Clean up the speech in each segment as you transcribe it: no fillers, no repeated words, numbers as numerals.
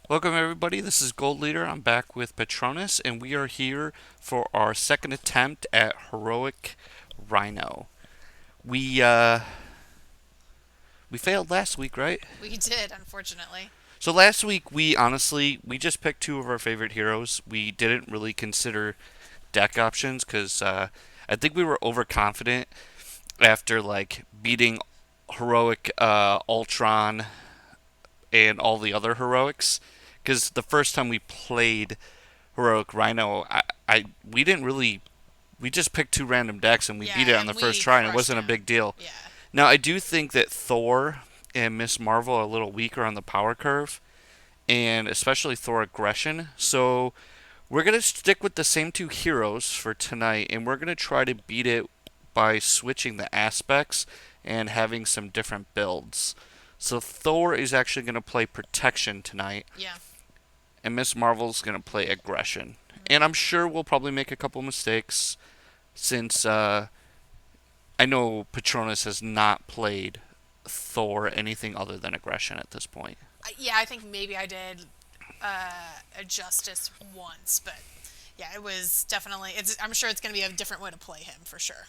Welcome everybody, this is Gold Leader. I'm back with Patronus and we are here for our second attempt at Heroic Rhino. We uh we failed last week, right? We did, unfortunately. So last week we just picked two of our favorite heroes. We didn't really consider deck options cuz I think we were overconfident after beating Heroic Ultron and all the other heroics cuz the first time we played Heroic Rhino, I we didn't really we just picked two random decks and we Yeah, beat it on the and first we try and it crushed wasn't a him. big deal. Yeah. Now I do think that Thor and Miss Marvel are a little weaker on the power curve and especially Thor aggression. So we're gonna stick with the same two heroes for tonight and we're gonna try to beat it by switching the aspects and having some different builds. So Thor is actually gonna play protection tonight Yeah. and Miss Marvel's gonna play aggression. And Hmm. I'm sure we'll probably make a couple mistakes since I know Patronus has not played Thor anything other than aggression at this point. Yeah, I think maybe I did a justice once, but yeah, it was definitely. I'm sure it's going to be a different way to play him for sure.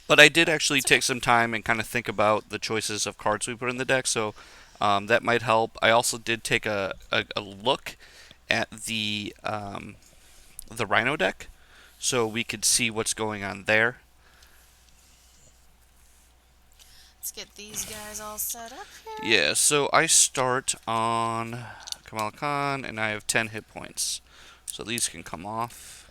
But I did But actually it's okay. take some time and kind of think about the choices of cards we put in the deck, so that might help. I also did take a look at the Rhino deck, so we could see what's going on there. Let's get these guys all set up here. Yeah, so I start on Kamala Khan, and I have 10 hit points. So these can come off.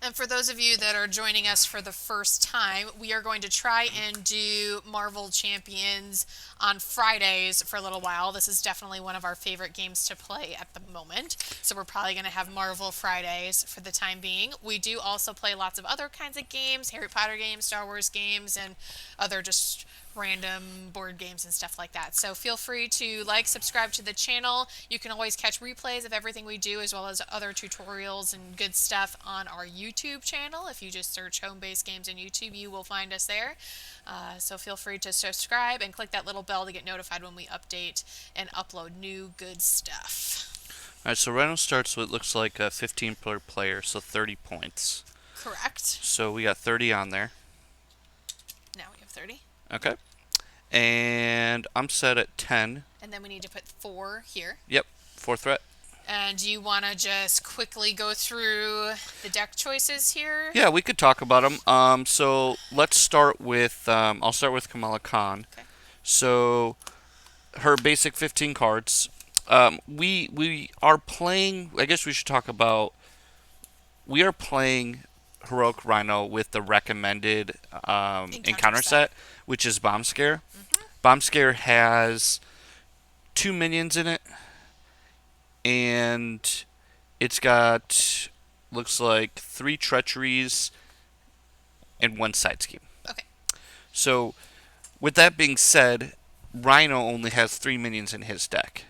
And for those of you that are joining us for the first time, we are going to try and do Marvel Champions on Fridays for a little while. This is definitely one of our favorite games to play at the moment. So we're probably going to have Marvel Fridays for the time being. We do also play lots of other kinds of games, Harry Potter games, Star Wars games, and other just random board games and stuff like that. So feel free to subscribe to the channel. You can always catch replays of everything we do as well as other tutorials and good stuff on our YouTube channel. If you just search Home Base Games on YouTube, you will find us there. So feel free to subscribe and click that little bell to get notified when we update and upload new good stuff. Alright, so Rhino starts with looks like a 15 per player, so 30 points. Correct. So we got 30 on there. Now we have 30. Okay. And I'm set at 10. And then we need to put 4 here. Yep, 4 threat. And do you want to just quickly go through the deck choices here? Yeah, we could talk about them. So let's start with I'll start with Kamala Khan. Okay. So her basic 15 cards. We are playing. I guess we should talk about. We are playing Heroic Rhino with the recommended Encounter encounter set. set, which is Bomb Scare. Hmm. Bomb Scare has two minions in it, and it's got looks like three treacheries and one side scheme. Okay. So, with that being said, Rhino only has three minions in his deck.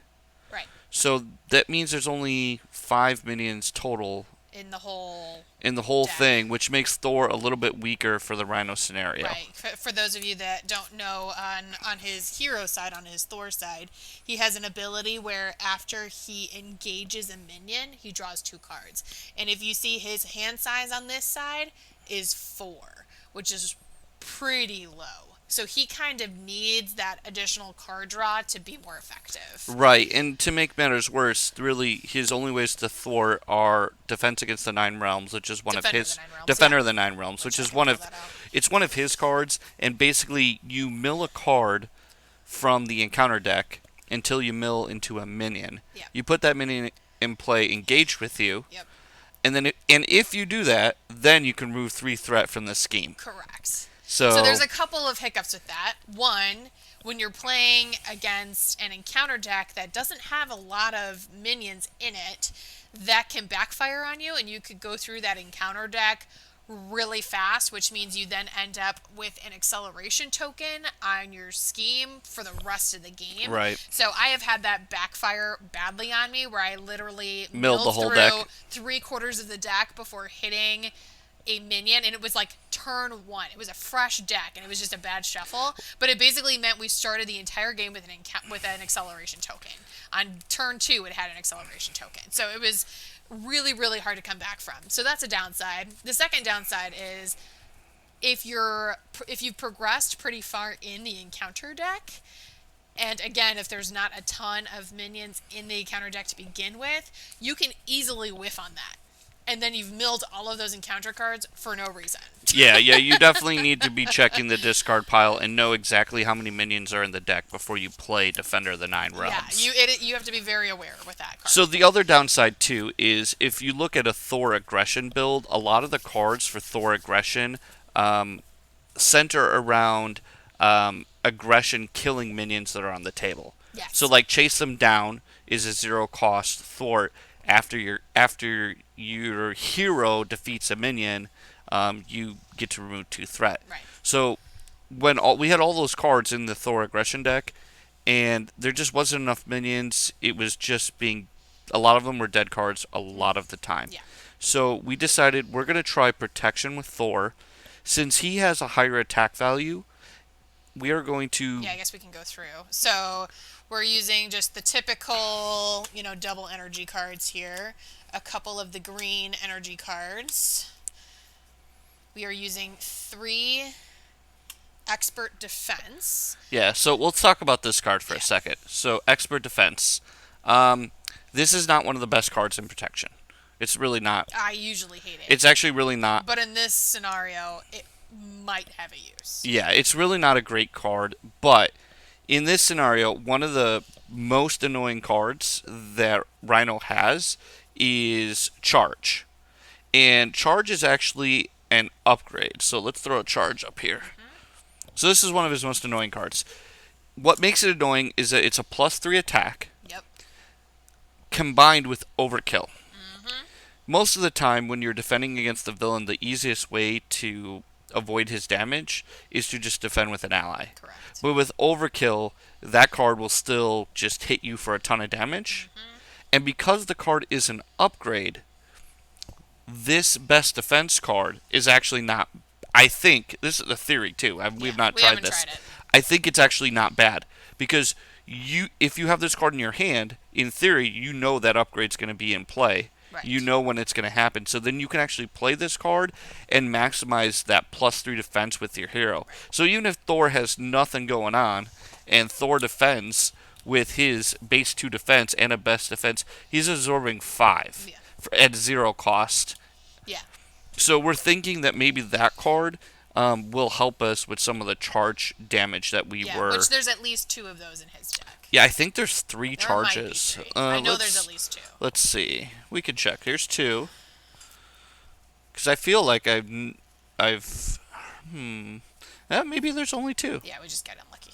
Right. So that means there's only five minions total In the whole in the whole deck. thing, which makes Thor a little bit weaker for the Rhino scenario. Right. For those of you that don't know, on his hero side, on his Thor side, he has an ability where after he engages a minion, he draws 2 cards. And if you see his hand size on this side is 4, which is pretty low. So he kind of needs that additional card draw to be more effective. Right, and to make matters worse, really his only ways to thwart are Defense Against the Nine Realms, which is one of Defender of the his Nine Realms, yeah. Defender of the Nine Realms, Which which I is can one pull of that out. it's one of his cards, and basically you mill a card from the encounter deck until you mill into a minion. Yeah. You put that minion in play engaged with you, Yep. and if you do that, then you can remove 3 threat from the scheme. Correct. So So there's a couple of hiccups with that. One, when you're playing against an encounter deck that doesn't have a lot of minions in it, that can backfire on you, and you could go through that encounter deck really fast, which means you then end up with an acceleration token on your scheme for the rest of the game. right, So I have had that backfire badly on me where I literally milled the milled whole through deck. 3 quarters of the deck before hitting a minion, and it was like turn 1. It was a fresh deck, and it was just a bad shuffle. But it basically meant we started the entire game with an acceleration token. On turn 2, it had an acceleration token. So it was really, really hard to come back from. So that's a downside. The second downside is if you've progressed pretty far in the encounter deck, and again, if there's not a ton of minions in the encounter deck to begin with, you can easily whiff on that. And then you've milled all of those encounter cards for no reason. Yeah, you definitely need to be checking the discard pile and know exactly how many minions are in the deck before you play Defender of the Nine Realms. Yeah, you have to be very aware with that card. So the other downside too is if you look at a Thor aggression build, a lot of the cards for Thor aggression center around aggression killing minions that are on the table. Yes. So like Chase Them Down is a 0-cost thwart after your hero defeats a minion, you get to remove 2 threat. Right. So when we had all those cards in the Thor aggression deck, and there just wasn't enough minions, it was just being a lot of them were dead cards a lot of the time. Yeah. So we decided we're going to try protection with Thor. Since he has a higher attack value, we are going to... Yeah, I guess we can go through. So we're using just the typical, double energy cards here. A couple of the green energy cards. We are using 3 expert defense. Yeah, so let's talk about this card for a second. So expert defense. This is not one of the best cards in protection. It's really not. I usually hate it. It's actually really not. But in this scenario, it might have a use. Yeah, it's really not a great card, but in this scenario, one of the most annoying cards that Rhino has is Charge. And Charge is actually an upgrade. So let's throw a Charge up here. So this is one of his most annoying cards. What makes it annoying is that it's a +3 attack. Yep. Combined with Overkill. Most of the time when you're defending against the villain, the easiest way to avoid his damage is to just defend with an ally. Correct. But with Overkill, that card will still just hit you for a ton of damage. And because the card is an upgrade, this best defense card is actually not... I think, this is a theory too, we have not tried this. Tried it. I think it's actually not bad. Because if you have this card in your hand, in theory, you know that upgrade's going to be in play. Right. You know when it's going to happen. So then you can actually play this card and maximize that +3 defense with your hero. So even if Thor has nothing going on, and Thor defends with his base 2 defense and a best defense, he's absorbing 5 at 0 cost. Yeah. So we're thinking that maybe that card will help us with some of the charge damage that we were... which there's at least 2 of those in his deck. Yeah, I think there's 3 There charges. might be 3. I know there's at least 2. Let's see. We can check. Here's 2. Because I feel like maybe there's only 2. Yeah, we just got unlucky.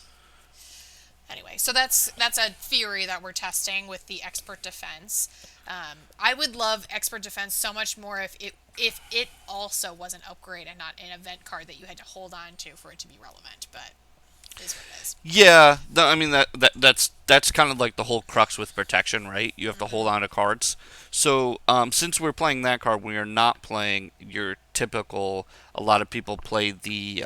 Anyway, so that's a theory that we're testing with the expert defense. I would love expert defense so much more if it also was an upgrade and not an event card that you had to hold on to for it to be relevant. But it is what it is. Yeah, I mean that's kind of like the whole crux with protection, right? You have to hold on to cards. So since we're playing that card, we are not playing your typical. A lot of people play the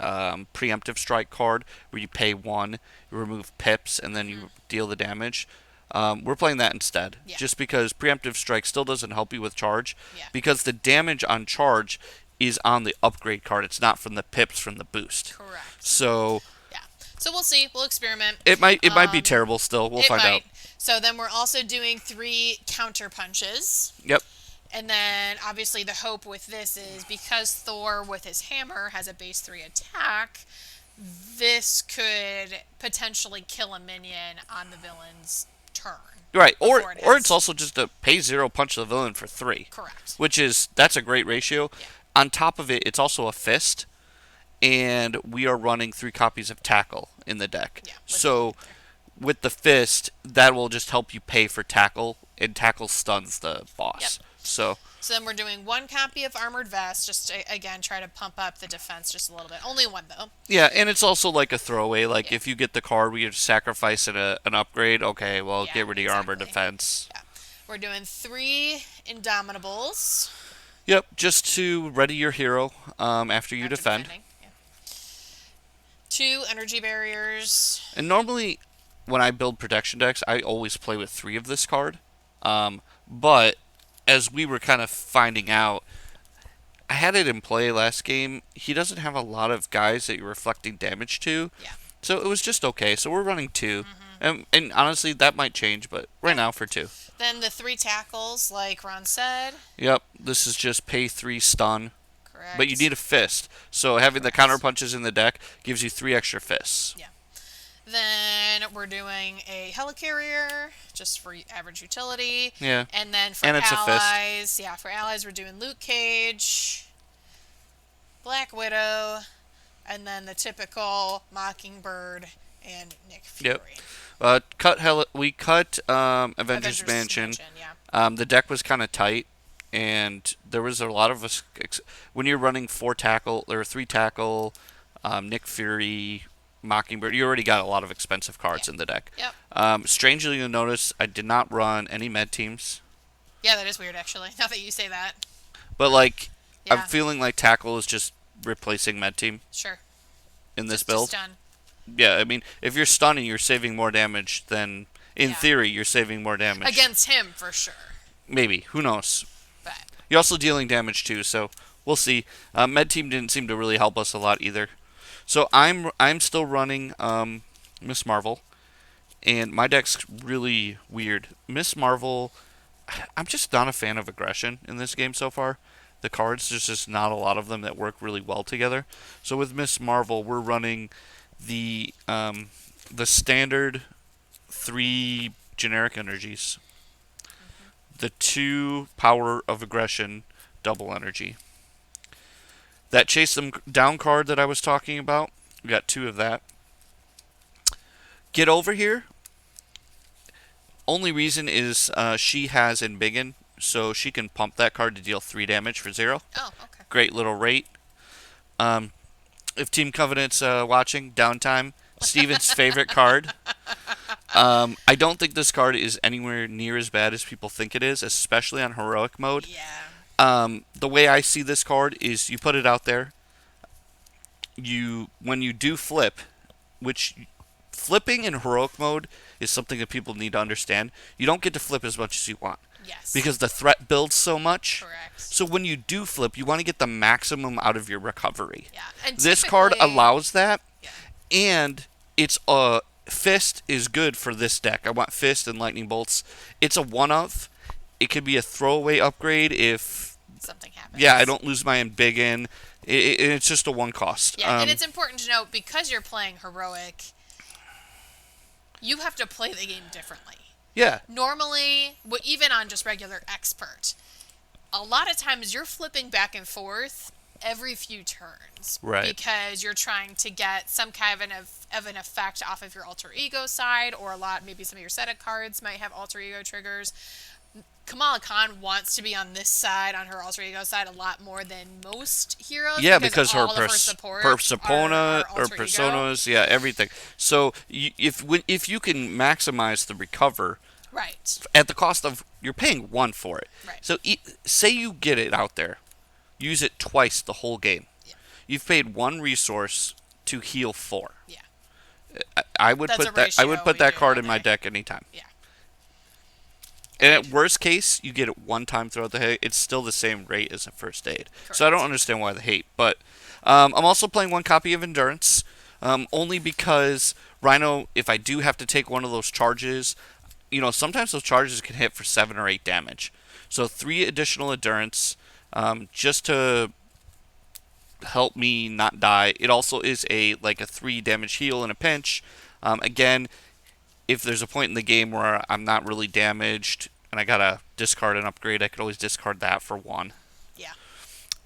preemptive strike card, where you pay 1, you remove pips, and then you deal the damage. We're playing that instead, just because preemptive strike still doesn't help you with charge, because the damage on charge is on the upgrade card. It's not from the pips from the boost. Correct. So we'll see. We'll experiment. It might be terrible still. We'll find out. So then we're also doing 3 counter punches. Yep. And then obviously the hope with this is because Thor with his hammer has a base 3 attack, this could potentially kill a minion on the villain's turn. Right. Or it's also just a pay 0 punch the villain for 3. Correct. That's a great ratio. Yeah. On top of it, it's also a fist. And we are running 3 copies of Tackle in the deck. Yeah, so with the fist, that will just help you pay for Tackle, and Tackle stuns the boss. Yep. So then we're doing 1 copy of Armored Vest, just to, again, try to pump up the defense just a little bit. Only 1, though. Yeah, and it's also like a throwaway. Like, if you get the card where you sacrifice an upgrade, okay, well, get rid of your armor defense. Yeah. We're doing 3 Indomitables. Yep, just to ready your hero after you defend. 2 energy barriers. And normally, when I build protection decks, I always play with 3 of this card. But as we were kind of finding out, I had it in play last game. He doesn't have a lot of guys that you're reflecting damage to, Yeah. so it was just okay. So we're running 2. Mm-hmm. And honestly, that might change, but right Yeah. now for 2. Then the 3 tackles, like Ron said. Yep, this is just pay 3 stun. But you Correct. need a fist. So having the counter Correct. punches in the deck gives you 3 extra fists. Yeah. Then we're doing a helicarrier, just for average utility. Yeah. And then for And it's a fist. allies, yeah, for allies we're doing Luke Cage, Black Widow, and then the typical Mockingbird and Nick Fury. Yep. We cut Avengers Mansion. Yeah. The deck was kind of tight, and there was a lot of when you're running 4 tackle or 3 tackle, Nick Fury, Mockingbird. You already got a lot of expensive cards Yeah. in the deck. Yep. Strangely, you'll notice I did not run any med teams, Yeah, that is weird actually. Now that you say that. but like I'm Yeah. feeling like tackle is just replacing med team Sure. in this Just build. done. Yeah, I mean, if you're stunning, you're saving more damage. Then, in Yeah. theory, you're saving more damage. Against him for sure. Maybe. Who knows? But You're also dealing damage too, so we'll see. Med team didn't seem to really help us a lot either. So I'm still running Miss Marvel, and my deck's really weird. Miss Marvel, I'm just not a fan of aggression in this game so far. The cards, there's just not a lot of them that work really well together. So with Miss Marvel, we're running the standard 3 generic energies, the 2 power of aggression double energy. That chase them down card that I was talking about, we got 2 of that. Get over here. Only reason is she has Embiggen, so she can pump that card to deal 3 damage for 0. oh, okay. Great little rate. If Team Covenant's watching, downtime, Steven's favorite card. I don't think this card is anywhere near as bad as people think it is, especially on heroic mode. Yeah. The way I see this card is you put it out there. When you do flip, which flipping in heroic mode is something that people need to understand. You don't get to flip as much as you want Yes. because the threat builds so much. Correct. So when you do flip, you want to get the maximum out of your recovery. Yeah. And This card typically- allows that, Yeah. and it's Fist is good for this deck. I want Fist and Lightning Bolts. It's a one-of. It could be a throwaway upgrade if something happens. I don't lose my Embiggen. It's just a one cost. Yeah, and it's important to note because you're playing heroic, you have to play the game differently. Yeah. Normally, even on just regular expert, a lot of times you're flipping back and forth every few turns. Right. Because you're trying to get some kind of an effect off of your alter ego side, or maybe some of your set of cards might have alter ego triggers. Kamala Khan wants to be on this side, on her alter ego side, a lot more than most heroes. Yeah, because her all of her support persona are or alter ego. personas, everything. So if you can maximize the recover, Right. at the cost of you're paying 1 for it. Right. So say you get it out there, use it twice the whole game. Yeah. You've paid 1 resource to heal 4. Yeah. I would That's put a that. I would ratio put we that do card out in my there. deck anytime. Yeah. And at worst case, you get it 1 time throughout the hit. It's still the same rate as a first aid. So I don't understand why the hate. But I'm also playing 1 copy of Endurance, only because Rhino. If I do have to take one of those charges, sometimes those charges can hit for 7 or 8 damage. So 3 additional Endurance, just to help me not die. It also is a 3 damage heal in a pinch. Again, if there's a point in the game where I'm not really damaged and I gotta discard an upgrade, I could always discard that for 1. Yeah.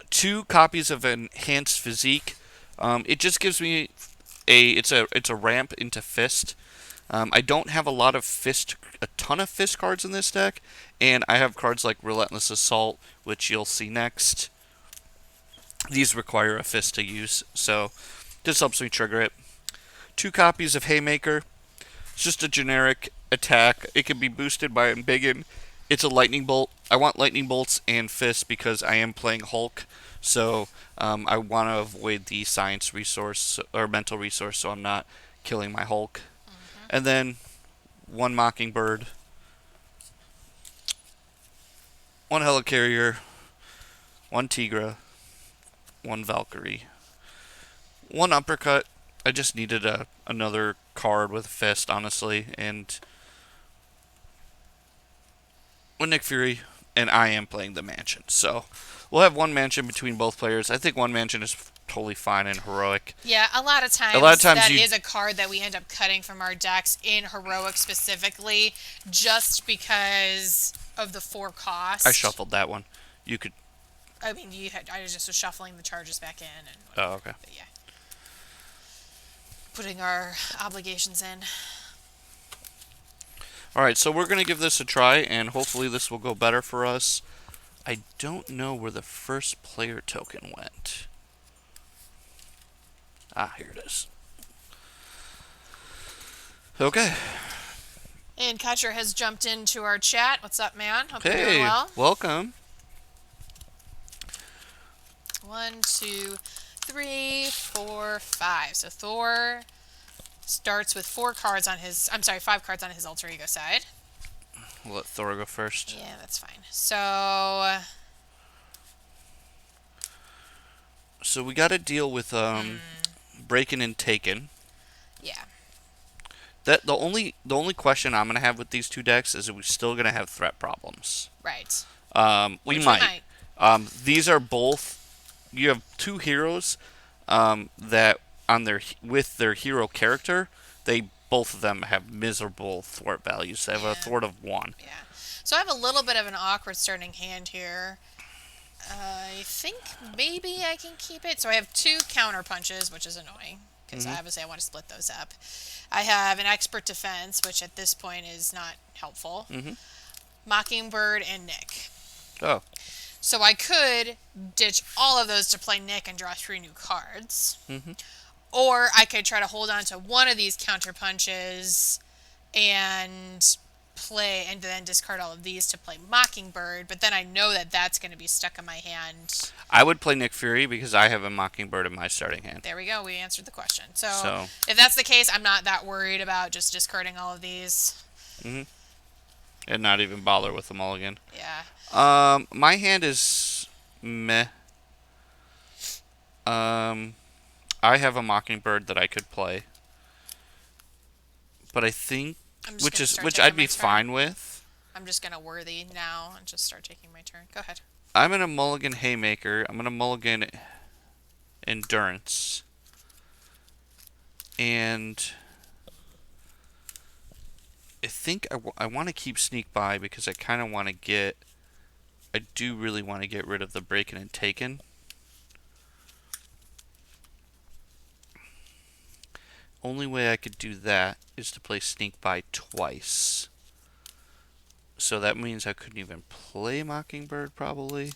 2 copies of Enhanced Physique. It just gives me it's a ramp into Fist. I don't have a ton of Fist cards in this deck, and I have cards like Relentless Assault, which you'll see next. These require a Fist to use, so this helps me trigger it. 2 copies of Haymaker. It's just a generic attack. It can be boosted by Embiggen. It's a lightning bolt. I want lightning bolts and fists because I am playing Hulk. So I want to avoid the science resource or mental resource, so I'm not killing my Hulk. Mm-hmm. And then one Mockingbird, one Helicarrier, one Tigra, one Valkyrie, one Uppercut. I just needed another card with a fist, honestly, and one Nick Fury, and I am playing the mansion. So we'll have one mansion between both players. I think one mansion is totally fine in heroic. Yeah, a lot of A lot of times times that you, is a card that we end up cutting from our decks in heroic specifically, just because of the 4 I cost. shuffled that one. You could. I mean, I just was shuffling the charges back in and Oh, whatever. okay. But yeah, putting our obligations in. All right, so we're gonna give this a try, and hopefully this will go better for us. I don't know where the first player token went. Ah, here it is. Okay. And Catcher has jumped into our chat. What's up, man? Hope you're doing Hey, well. welcome. 1, 2, 3, 4, 5. So Thor starts with 4 cards on his. I'm sorry, 5 cards on his alter ego side. We'll let Thor go first. Yeah, that's fine. So. So we got to deal with breaking and taking. Yeah. That the only question I'm gonna have with these two decks is, are we still gonna have threat problems? Right. We Which might. we might. These are both. You have two heroes that on their with their hero character, they both of them have miserable thwart values. They have a Yeah. thwart of 1. Yeah. So I have a little bit of an awkward starting hand here. I think maybe I can keep it. So I have 2 counter punches, which is annoying because obviously I want to split those up. I have an expert defense, which at this point is not helpful. Mm-hmm. Mockingbird and Nick. Oh, So I could ditch all of those to play Nick and draw 3 new cards. mm-hmm. Or I could try to hold on to one of these counter punches and play and then discard all of these to play Mockingbird, but then I know that that's going to be stuck in my hand. I would play Nick Fury because I have a Mockingbird in my starting hand. There we go. We answered the question. So So, if that's the case, I'm not that worried about just discarding all of these. mm-hmm. And not even bother with them all again. Yeah. My hand is meh. I have a Mockingbird that I could play, but I think I'm just going to start which taking I'd my be turn. fine with. I'm just going to worthy now and just start taking my turn. Go ahead. I'm gonna mulligan Haymaker. I'm gonna mulligan Endurance, and I think I want to keep Sneak by because I kind of want to get. I do really want to get rid of the Breaking and Taken. Only way I could do that is to play Sneak by twice. So that means I couldn't even play Mockingbird, probably.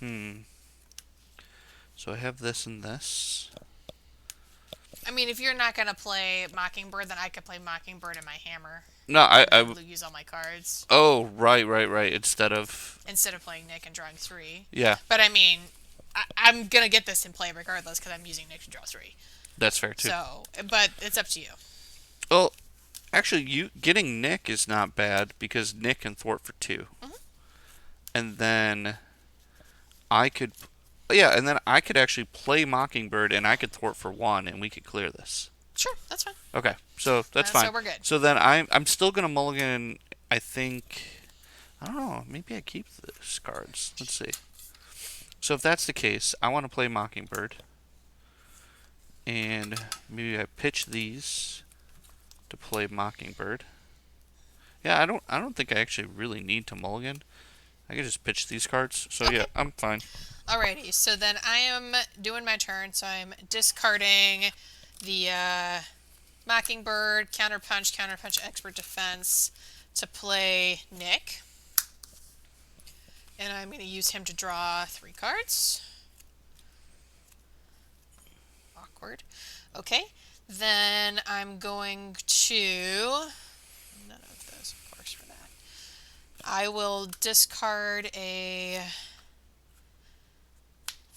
So I have this and this. I mean, if you're not going to play Mockingbird, then I could play Mockingbird and my hammer. No, And use all my cards oh, right. Instead of. instead of playing Nick and drawing 3. Yeah, But I mean, I'm going to get this in play regardless because I'm using Nick to draw 3. that's fair too. So, but it's up to you. Well, actually, you getting Nick is not bad because Nick can thwart for 2. Mhm. And then I could. Yeah, and then I could actually play Mockingbird and I could thwart for 1 and we could clear this. Sure, that's fine. Okay, so that's fine. So we're good. So then I'm still gonna mulligan. I think I don't know. Maybe I keep these cards. Let's see. So if that's the case, I want to play Mockingbird, and maybe I pitch these to play Mockingbird. Yeah, I don't think I actually really need to mulligan. I can just pitch these cards. So Okay. yeah, I'm fine. Alrighty, so then I am doing my turn, so I'm discarding the Mockingbird, Counterpunch, Expert Defense to play Nick. And I'm going to use him to draw 3 cards. Awkward. Okay, then I'm going to... None of those, of course, for that. I will discard a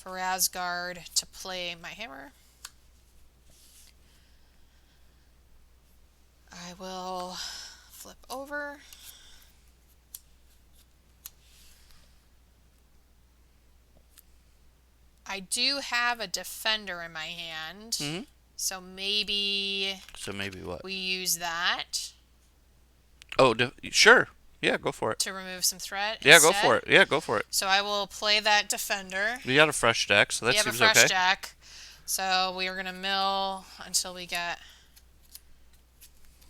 Farazgard to play my hammer. I will flip over. I do have a defender in my hand, Mm-hmm. so maybe So maybe what? we use that Oh, sure. Yeah, go for it. to remove some threat Yeah, go for instead. it. Yeah, go for it. So I will play that defender. We got a fresh deck, so We that have a seems fresh okay. deck, so we are going to mill until we get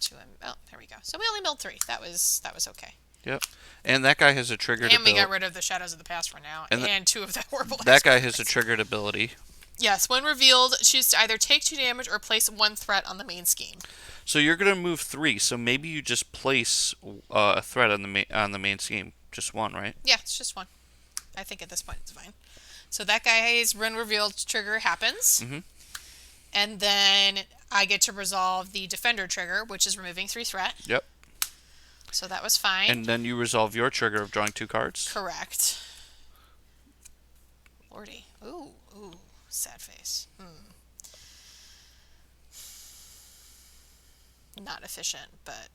to a... Oh, there we go. So we only milled 3. That was okay. Yep. And that guy has a triggered And we ability. got rid of the Shadows of the Past for now, And and 2 of the horrible that guy cards. has a triggered ability. Yes, when revealed, choose to either take 2 damage or place 1 threat on the main scheme. So you're gonna move 3. So maybe you just place a threat on the main scheme. Just 1, right? Yeah, it's just 1. I think at this point it's fine. So that guy's when revealed trigger happens. Mm-hmm. And then I get to resolve the defender trigger, which is removing 3 threat. Yep. So that was fine. And then you resolve your trigger of drawing 2 cards. Correct. Lordy. Ooh, sad face. Not efficient, but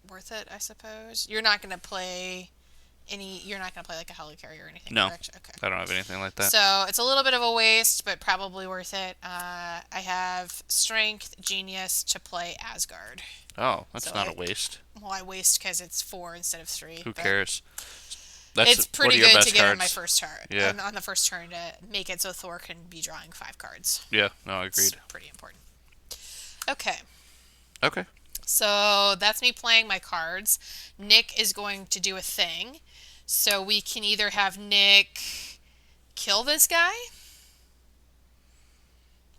worth it, I suppose. You're not going to play you're not going to play like a helicarrier or anything, No. correct? Okay. I don't have anything like that. So it's a little bit of a waste, but probably worth it. I have Strength, Genius to play Asgard. Oh, that's So not a waste. Well, I waste because it's 4 instead of 3. Who but cares? It's pretty what are your good best to get on cards? my first turn. Yeah. On the first turn to make it so Thor can be drawing 5 cards. Yeah, no, agreed. It's pretty important. Okay. Okay. So that's me playing my cards. Nick is going to do a thing. So we can either have Nick kill this guy.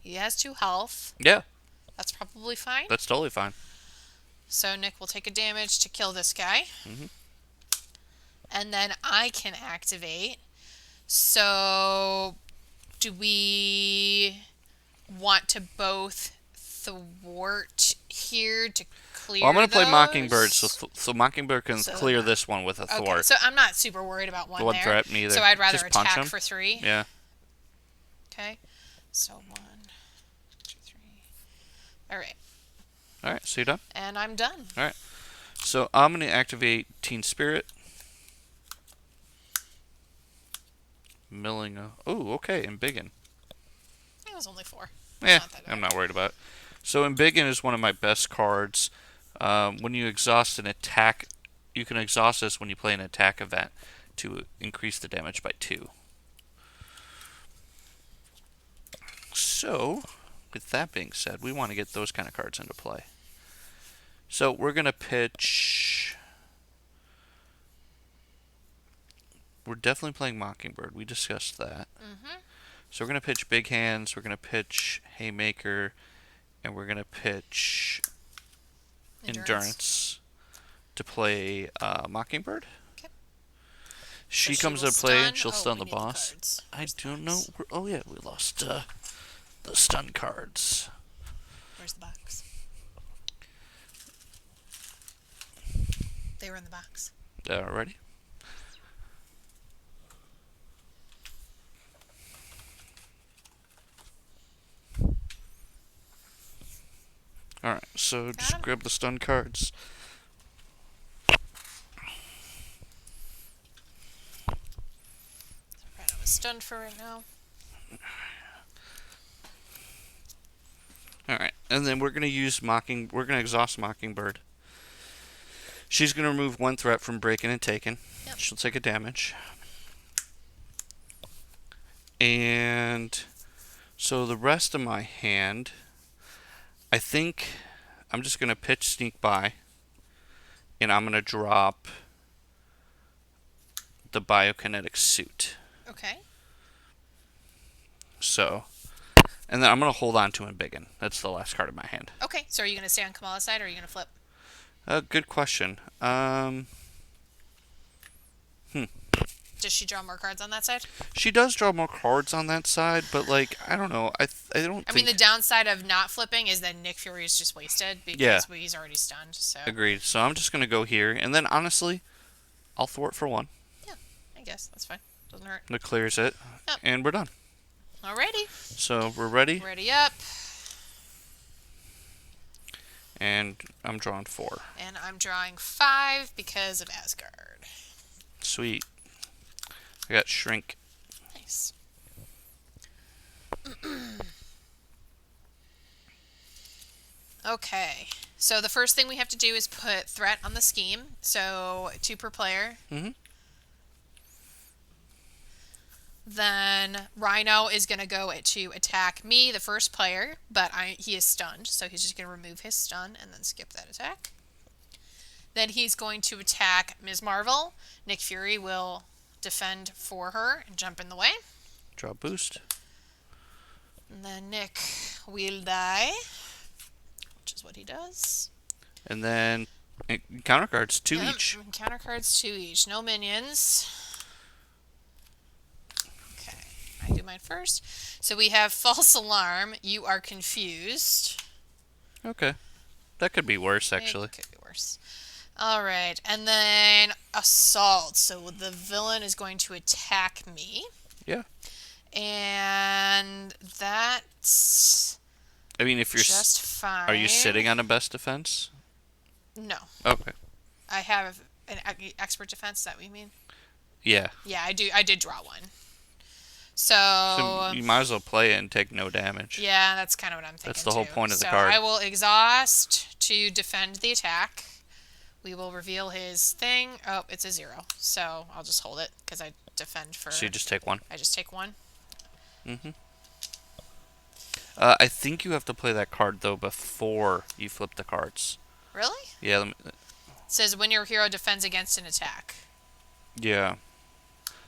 He has 2 health. Yeah, That's probably fine. that's totally fine. So Nick will take a damage to kill this guy. Mm-hmm. And then I can activate. So do we want to both thwart here to clear Well, I'm going to play those? Mockingbird, so Mockingbird can So clear then- this one with a Okay, thwart. so I'm not super worried about one One there. threat, me either. So I'd rather Just punch attack him. for 3. Yeah. Okay. So 1, 2, 3. All right. All right, so you're done? And I'm done. All right. So I'm going to activate Teen Spirit. Milling. Oh, okay, Embiggen. It was only 4. Yeah, Not that bad. I'm not worried about it. So Embiggen is one of my best cards. When you exhaust an attack, you can exhaust this when you play an attack event to increase the damage by 2. So, with that being said, we want to get those kind of cards into play. So we're going to pitch... We're definitely playing Mockingbird. We discussed that. Mm-hmm. So we're going to pitch Big Hands, we're going to pitch Haymaker, and we're going to pitch Endurance to play Mockingbird. Okay. She So comes will into play and stun. she'll Oh, stun we the need boss. cards. I Where's the don't know. box? Oh yeah, we lost the stun cards. Where's the box? They were in the box. Ready? Alright, so just 'em. grab the stun cards. Rhino is stunned for right now. Alright, and then we're gonna use we're gonna exhaust Mockingbird. She's gonna remove 1 threat from breaking and taking. Yep. She'll take a damage. And so the rest of my hand, I think I'm just gonna pitch Sneak By, and I'm gonna drop the Biokinetic Suit. Okay. So, and then I'm gonna hold on to Embiggen. That's the last card in my hand. Okay. So are you going to stay on Kamala's side or are you going to flip? Good question. Does she draw more cards on that side? She does draw more cards on that side, but like I don't know. I don't. I think... mean, the downside of not flipping is that Nick Fury is just wasted because Yeah. he's already stunned. So Agreed. So I'm just gonna go here, and then honestly, I'll thwart for one. Yeah, I guess that's fine. Doesn't hurt. That clears it, Yep. and we're done. Alrighty. So we're ready, Ready up. and I'm drawing 4. And I'm drawing 5 because of Asgard. Sweet. I got shrink. Nice. Okay. So the first thing we have to do is put threat on the scheme. So 2 per player. Mm-hmm. Then Rhino is going to go to attack me, the first player, but he is stunned, so he's just going to remove his stun and then skip that attack. Then he's going to attack Ms. Marvel. Nick Fury will defend for her and jump in the way. Draw boost. And then Nick will die, which is what he does. And then counter cards 2 Yep, each. Counter cards 2 each. No minions. Okay, I do mine first. So we have false alarm. You are confused. Okay. That could be worse, actually. It could be worse. All right, and then assault. So the villain is going to attack me. Yeah. And that's I mean, if you're just fine. are you sitting on a best defense? No. Okay. I have an expert defense. Is that what you mean? Yeah. Yeah, I do. I did draw one. So you might as well play it and take no damage. Yeah, that's kind of what I'm thinking. That's the whole too. point of the so card. I will exhaust to defend the attack. We will reveal his thing. Oh, it's a 0. So I'll just hold it because I defend for. So you just take 1. I just take 1. Mm-hmm. I think you have to play that card though before you flip the cards. Really? Yeah. It says when your hero defends against an attack. Yeah.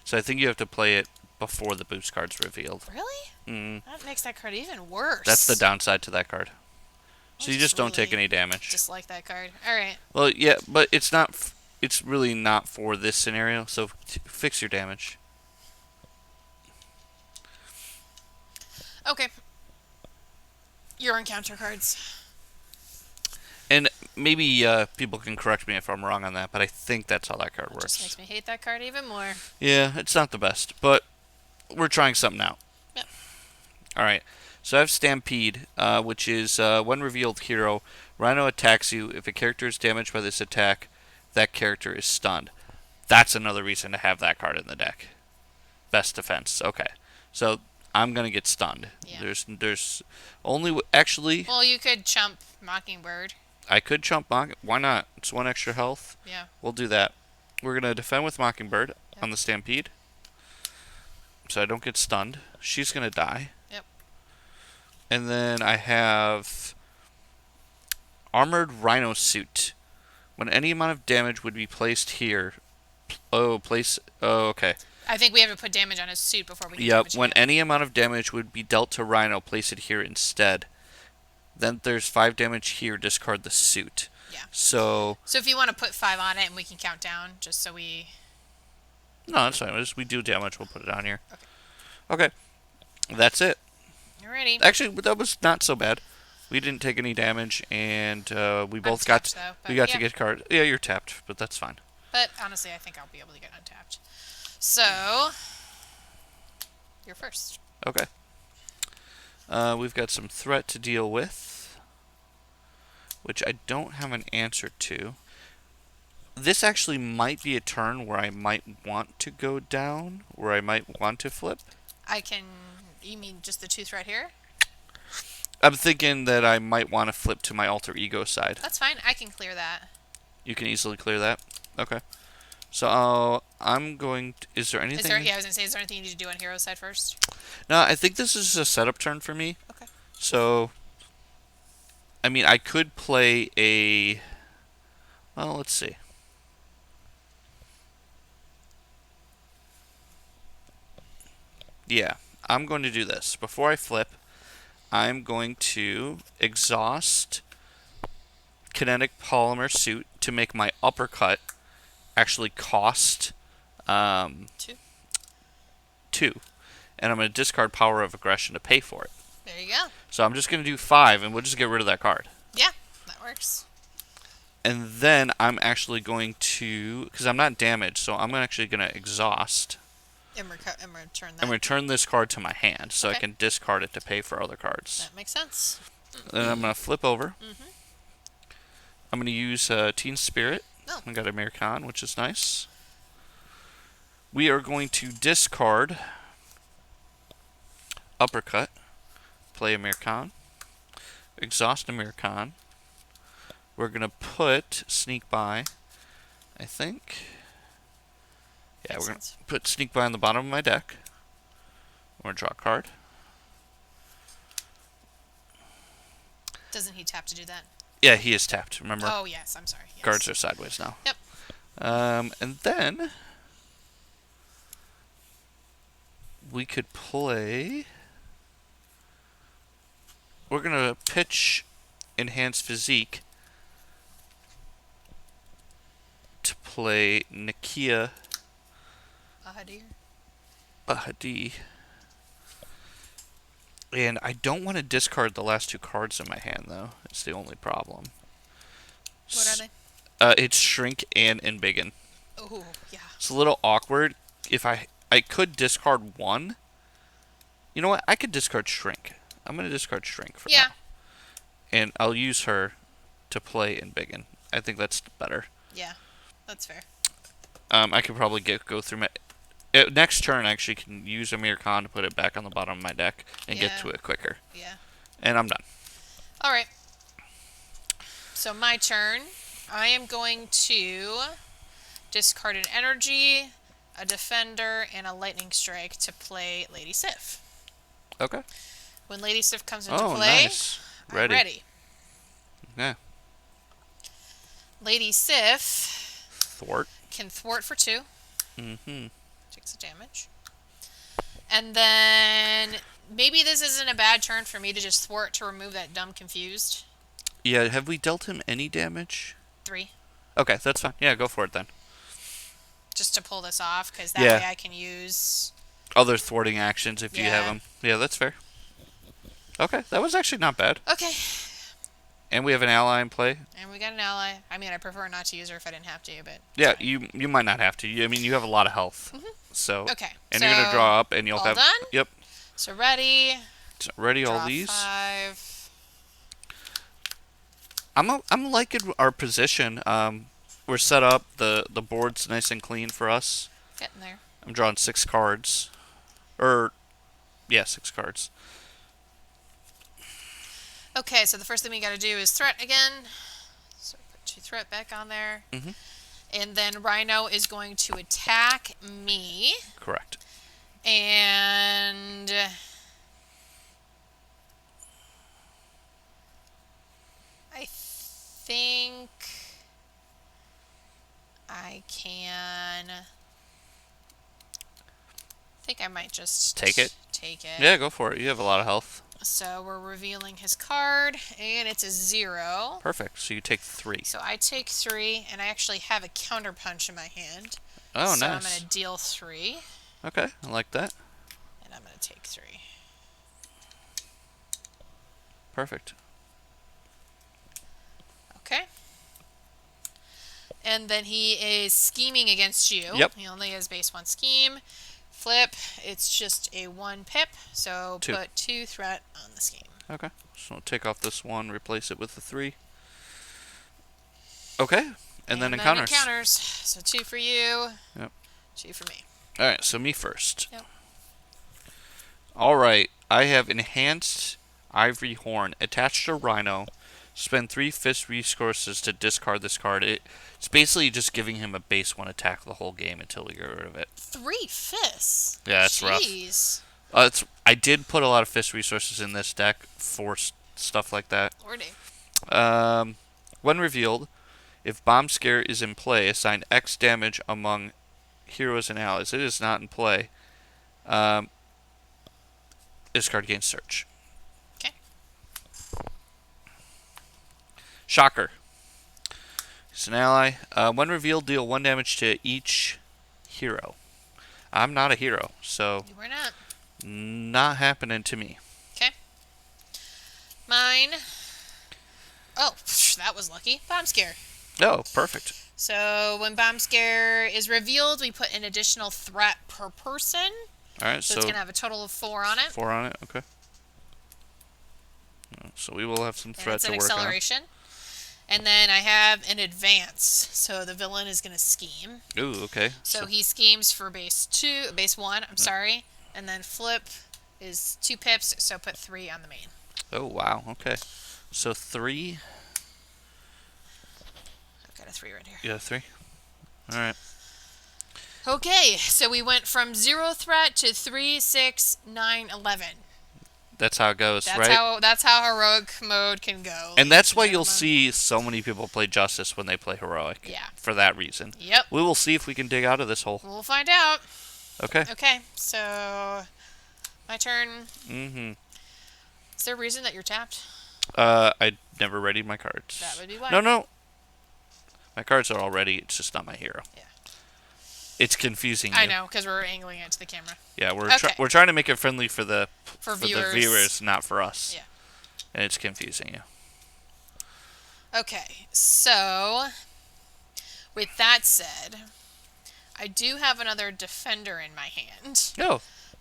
So I think you have to play it before the boost card's revealed. Really? Mm. That makes that card even worse. That's the downside to that card. So you just don't take really any damage. Dislike that card. All right. Well, yeah, but it's not. It's really not for this scenario. So fix your damage. Okay. Your encounter cards. And maybe people can correct me if I'm wrong on that, but I think that's how that card That works. just makes me hate that card even more. Yeah, it's not the best, but we're trying something out. Yep. All right. So I have Stampede, which is when revealed hero, Rhino attacks you. If a character is damaged by this attack, that character is stunned. That's another reason to have that card in the deck. Best defense. Okay. So I'm gonna get stunned. Yeah. There's only actually Well, you could chump Mockingbird. I could chump Mock. Why not? It's 1 extra health. Yeah. We'll do that. We're gonna defend with Mockingbird on the Stampede, so I don't get stunned. She's gonna die. Yep. And then I have Armored Rhino Suit. When any amount of damage would be placed here. Oh, okay. I think we have to put damage on his suit before we can Yep. damage When him. any amount of damage would be dealt to Rhino, place it here instead. Then there's 5 damage here. Discard the suit. Yeah. So So if you want to put 5 on it and we can count down just so we... no, that's fine. As we do damage, we'll put it on here. Okay. That's it. Alrighty. Actually, that was not so bad. We didn't take any damage, and we both got tapped, though, we but got yeah. to get card. Yeah, you're tapped, but that's fine. But honestly, I think I'll be able to get untapped. So, you're first. Okay. We've got some threat to deal with, which I don't have an answer to. This actually might be a turn where I might want to go down, where I might want to flip. I can... You mean just the 2 threat here? I'm thinking that I might want to flip to my alter ego side. That's fine. I can clear that. You can easily clear that. Okay. So I'm going. Is there anything? Is there, yeah, I was going to say, is there anything you need to do on hero's side first? No, I think this is a setup turn for me. Okay. So, I mean, I could play a. Well, let's see. Yeah, I'm going to do this. Before I flip, I'm going to exhaust kinetic polymer suit to make my uppercut actually cost 2. 2. And I'm going to discard power of aggression to pay for it. There you go. So I'm just going to do 5, and we'll just get rid of that card. Yeah, that works. And then I'm actually going to, because I'm not damaged, so I'm actually going to exhaust And return and that. return this card to my hand so I Okay. can discard it to pay for other cards. That makes sense. Then I'm going to flip over. Mm-hmm. I'm going to use Teen Spirit. Oh. I got American, which is nice. We are going to discard Uppercut, play American, exhaust American. We're going to put Sneak By, I think. Yeah, Makes we're going to sense. put Sneak By on the bottom of my deck. We're going to draw a card. Doesn't he tap to do that? Yeah, he is tapped, remember? Oh, yes. I'm sorry. Yes. Cards are sideways now. Yep. And then we could play. We're going to pitch Enhanced Physique to play Nakia Bahadir. Bahadi. And I don't want to discard the last two cards in my hand, though. It's the only problem. What are they? It's Shrink and Embiggen. Oh, yeah. It's a little awkward. If I could discard one. You know what? I could discard Shrink. I'm going to discard Shrink for Yeah. now. And I'll use her to play Embiggen. I think that's better. Yeah. That's fair. I could probably go through my... next turn, I actually can use Amir Khan to put it back on the bottom of my deck and get to it quicker. Yeah. And I'm done. All right. So my turn. I am going to discard an energy, a defender, and a lightning strike to play Lady Sif. Okay. When Lady Sif comes into Oh, play, nice. I'm ready. Yeah. Lady Sif Thwart. can thwart for 2. Mm-hmm. Takes the damage. And then maybe this isn't a bad turn for me to just thwart to remove that dumb confused. Yeah, have we dealt him any damage? 3. Okay, that's fine. Yeah, go for it then. Just to pull this off, because that Yeah. way I can use... Other thwarting actions if you have Yeah. them. Yeah, that's fair. Okay, that was actually not bad. Okay. And we have an ally in play. And we got an ally. I mean, I prefer not to use her if I didn't have to, but... Yeah, fine. you might not have to. I mean, you have a lot of health. Mhm. So. Okay. And so you're gonna draw up, and you'll all have. done? Yep. So ready. So ready Draw all these. 5. I'm liking our position. We're set up. The board's nice and clean for us. Getting there. I'm drawing 6 cards. 6 cards. Okay, so the first thing we got to do is threat again. So put 2 threat back on there. Mm-hmm. And then Rhino is going to attack me. Correct. And I think I can... I think I might just... Take it? Take it. Yeah, go for it. You have a lot of health. So we're revealing his card, and it's a 0. Perfect. So you take 3. So I take 3, and I actually have a counterpunch in my hand. Oh, so nice. I'm going to deal 3, Okay, I like that. and I'm going to take 3. Perfect. Okay. And then he is scheming against you. Yep. He only has base 1 scheme. Flip, it's just a 1 pip, so 2. put 2 threat on the scheme. Okay. So take off this 1, replace it with the 3. Okay. And then encounters. Encounters. So 2 for you. Yep. 2 for me. Alright, so me first. Yep. Alright, I have Enhanced Ivory Horn attached to Rhino. Spend 3 fist resources to discard this card. It's basically just giving him a base 1 attack the whole game until we get rid of it. 3 fists? Yeah, that's rough. Jeez. I did put a lot of fist resources in this deck for stuff like that. Lordy. When revealed, if Bomb Scare is in play, assign X damage among heroes and allies. It is not in play. This card gains search. Okay. Shocker. He's an ally. When revealed, deal 1 damage to each hero. I'm not a hero, so You were not. not happening to me. Okay. Mine. Oh, that was lucky. Bomb scare. Oh, perfect. So when Bomb Scare is revealed, we put an additional threat per person. All right, So it's so going to have a total of 4 on it. 4 on it. Okay. So we will have some And threat it's to an work on. acceleration. And then I have an advance. So the villain is going to scheme. Ooh, okay. So he schemes for base 1, I'm sorry. And then flip is 2 pips, so put 3 on the main. Oh, wow. Okay. So 3. I've got a 3 right here. Yeah, 3. All right. Okay, so we went from 0 threat to 3, 6, 9, 11. That's how it goes, That's right? how heroic mode can go. And that's ladies why and you'll gentlemen. see so many people play Justice when they play Heroic. Yeah. For that reason. Yep. We will see if we can dig out of this hole. We'll find out. Okay. Okay, so my turn. Mm-hmm. Is there a reason that you're tapped? I never readied my cards. That would be why. No. My cards are all ready. It's just not my hero. Yeah. It's confusing you. I know, because we're angling it to the camera. Yeah, we're Okay. we're trying to make it friendly for the viewers. not for us. Yeah. And it's confusing you. Okay, so with that said, I do have another defender in my hand. Oh,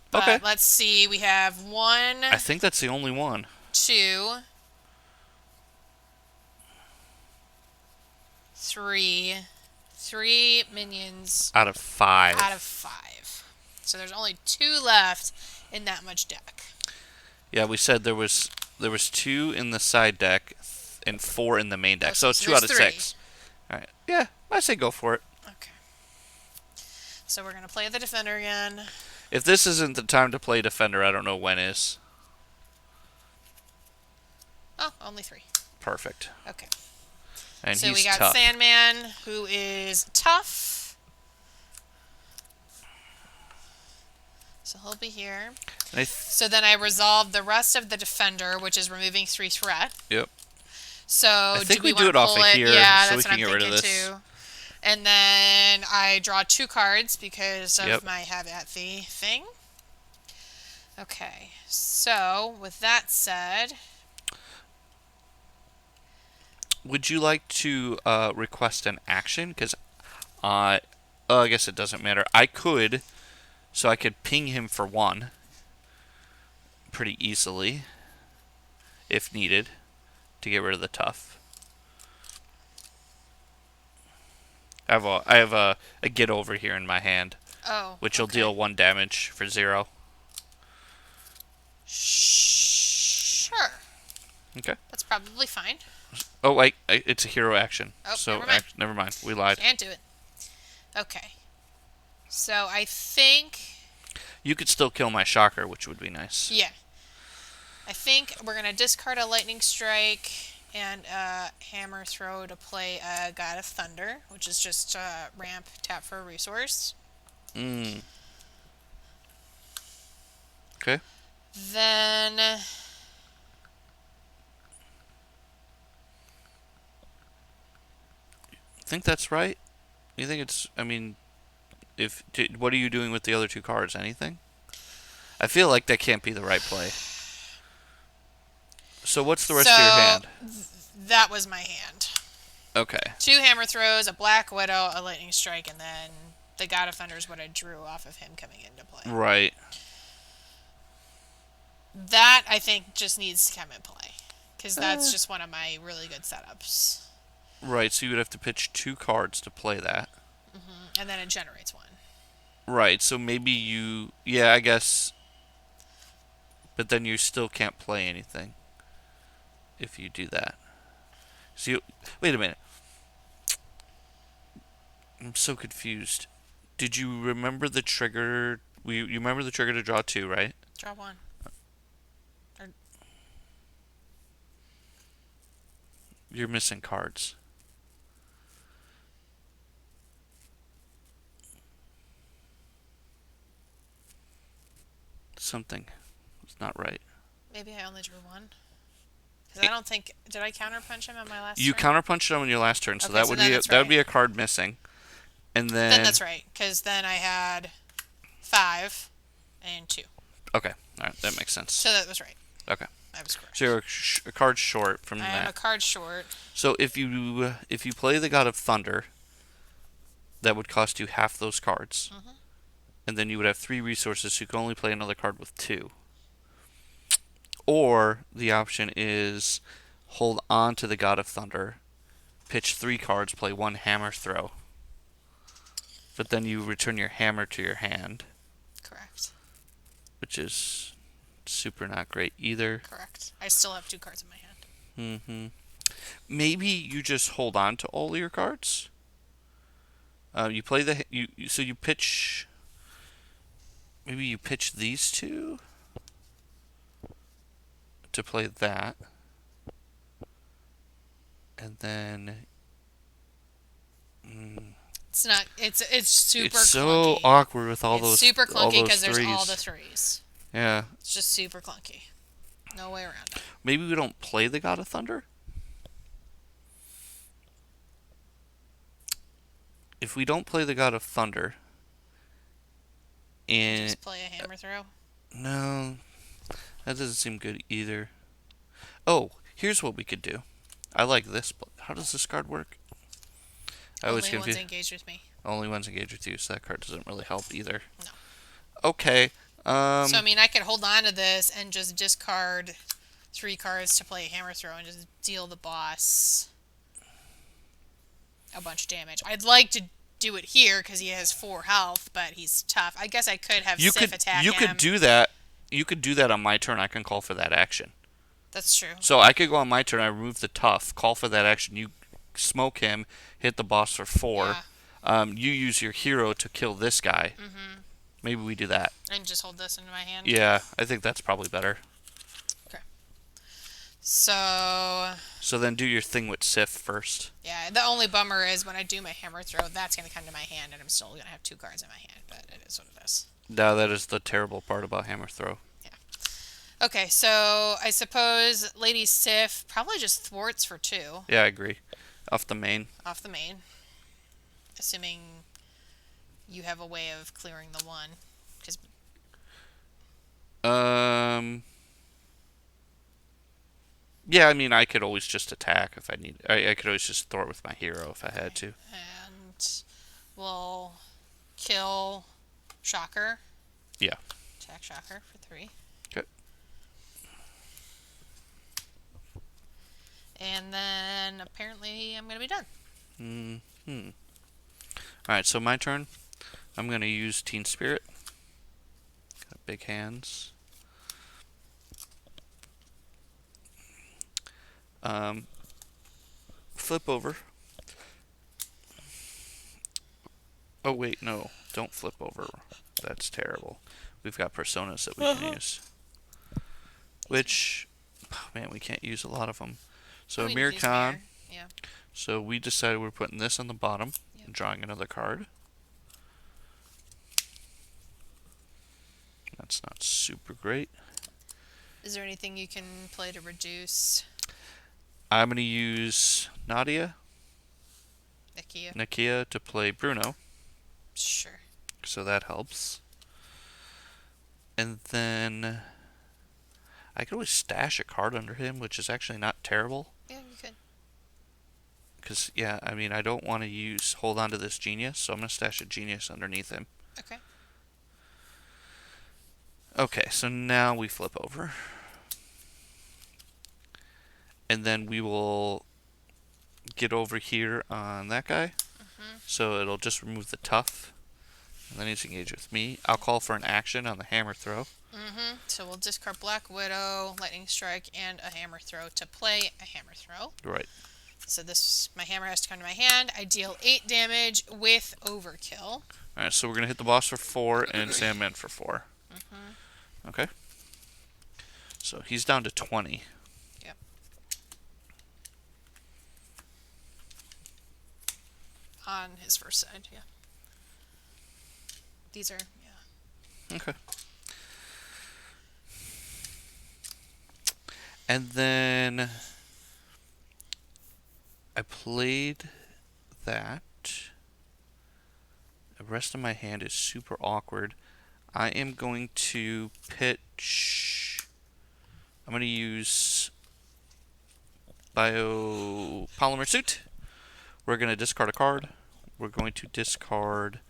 But okay. let's see. We have 1, I think that's the only one. 2, 3. 3 minions Out of 5. out of 5. So there's only 2 left in that much deck. Yeah, we said there was 2 in the side deck and 4 in the main deck. So it's 2 out of there's 3. 6. All right. Yeah, I say go for it. Okay. So we're going to play the defender again. If this isn't the time to play defender, I don't know when is. Oh, only 3. Perfect. Okay. And so he's we got tough. Sandman, who is tough. So he'll be here. So then I resolve the rest of the defender, which is removing 3 threat. Yep. So I think we wanna do it off pull of it? here Yeah, so that's we what can I'm get rid of thinking this. too. And then I draw 2 cards because of Yep. my have at thee thing. Okay, so with that said, Would you like to request an action? Because I guess it doesn't matter. I could, so I could ping him for 1 pretty easily, if needed, to get rid of the tough. I have a get over here in my hand, which will deal 1 damage for 0. Sure. Okay. That's probably fine. Oh wait, it's a hero action. Oh, so never mind. never mind. We lied. Can't do it. Okay. So I think, You could still kill my shocker, which would be nice. yeah. I think we're going to discard a lightning strike and a hammer throw to play a God of Thunder, which is just ramp, tap for a resource. Mm. Okay. Then I think that's right. You think it's? I mean, what are you doing with the other 2 cards? Anything? I feel like that can't be the right play. So what's the rest of your hand? That was my hand. Okay. 2 hammer throws, a Black Widow, a lightning strike, and then the God of Thunder is what I drew off of him coming into play. Right. That, I think, just needs to come in play. Because that's just one of my really good setups. Right, so you would have to pitch 2 cards to play that. And then it generates 1. Right, so maybe you... Yeah, I guess... But then you still can't play anything if you do that. So wait a minute. I'm so confused. Did you remember the trigger? You remember the trigger to draw 2, right? Draw 1. You're missing cards. Something is not right. Maybe I only drew 1. Because I don't think... Did I counterpunch him on my last You turn? counterpunched him on your last turn, so Okay, that so would then be that's that would right. be a card missing. And Then that's right. Because then I had 5 and 2. Okay, all right, that makes sense. So that was right. Okay. I was So correct. you're a card short from I am a that. card short. So if you play the God of Thunder, that would cost you half those cards, Hmm. and then you would have 3 resources. So you can only play another card with 2. Or the option is hold on to the God of Thunder, pitch 3 cards, play 1 hammer throw, but then you return your hammer to your hand, Correct. which is super not great either. Correct. I still have 2 cards in my hand. hmm Maybe you just hold on to all your cards. You play the so you pitch. Maybe you pitch these 2 to play that, and then It's not. It's super it's so clunky. awkward with all It's those super all clunky those because there's all the threes. threes. Yeah, It's just super clunky. No way around it. maybe we don't play the God of Thunder. If we don't play the God of Thunder, And and just play a hammer throw. no, that doesn't seem good either. Oh, here's what we could do. I like this. How does this card work? I always Only ones confuse. engaged with me. Only ones engaged with you, so that card doesn't really help either. No. Okay. So I mean, I could hold on to this and just discard 3 cards to play a hammer throw and just deal the boss a bunch of damage. I'd like to do it here because he has 4 health, but he's tough. I guess I could have You Sif could attack you him. could do that. You could do that on my turn. I can call for that action. That's true. So I could go on my turn. I remove the tough. Call for that action. You smoke him. Hit the boss for 4. Yeah. You use your hero to kill this guy. Mm-hmm. Maybe we do that. And just hold this into my hand. Yeah, I think that's probably better. Okay. So So then do your thing with Sif first. yeah, the only bummer is when I do my hammer throw, that's gonna come to my hand, and I'm still gonna have 2 cards in my hand. But it is what it is. No, that is the terrible part about Hammer Throw. Okay, so I suppose Lady Sif probably just thwarts for 2 Yeah, I agree. Off the main. off the main, assuming you have a way of clearing the 1. Because Um. Yeah, I mean, I could always just attack if I need. I could always just throw it with my hero if I had to. and we'll kill Shocker. Yeah. Attack Shocker for 3. Okay. And then apparently I'm gonna be done. Hmm. All right, so my turn. I'm gonna use Teen Spirit. Got big hands. Flip over. Oh wait, no, don't flip over. That's terrible. We've got personas that we can use. Which, oh man, we can't use a lot of them. So We Amir use Khan. mirror. Yeah. So we decided we're putting this on the bottom Yep. and drawing another card. That's not super great. Is there anything you can play to reduce I'm going to use Nadia, Nikia? Nakia to play Bruno, Sure. so that helps. And then I could always stash a card under him, which is actually not terrible. Yeah, you could. Because, yeah, I mean, I don't want to hold on to this genius, so I'm going to stash a genius underneath him. Okay. Okay, so now we flip over. And then we will get over here on that guy. Mm-hmm. So it'll just remove the tough. And then he's engaged with me. I'll call for an action on the hammer throw. Mm-hmm. So we'll discard Black Widow, Lightning Strike, and a Hammer Throw to play a Hammer Throw. Right. So my hammer has to come to my hand. I deal 8 damage with Overkill. Alright, so we're going to hit the boss for 4 and Sandman for 4. Mm-hmm. Okay. So he's down to 20. Yep. On his first side, yeah. These are, yeah. Okay. And then I played that. The rest of my hand is super awkward. I am going to pitch I'm going to use Biopolymer Suit. We're going to discard a card. We're going to discard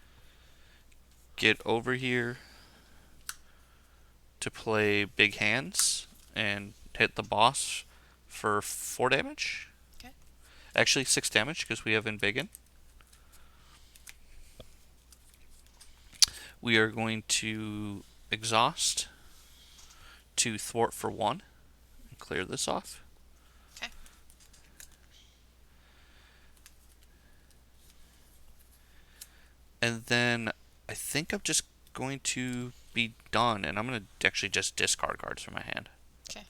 Get Over Here to play Big Hands and hit the boss for 4 damage. Okay. Actually, 6 damage because we have Embiggen. We are going to exhaust to thwart for 1 and clear this off. Okay. And then I think I'm just going to be done, and I'm going to actually just discard cards from my hand. Okay.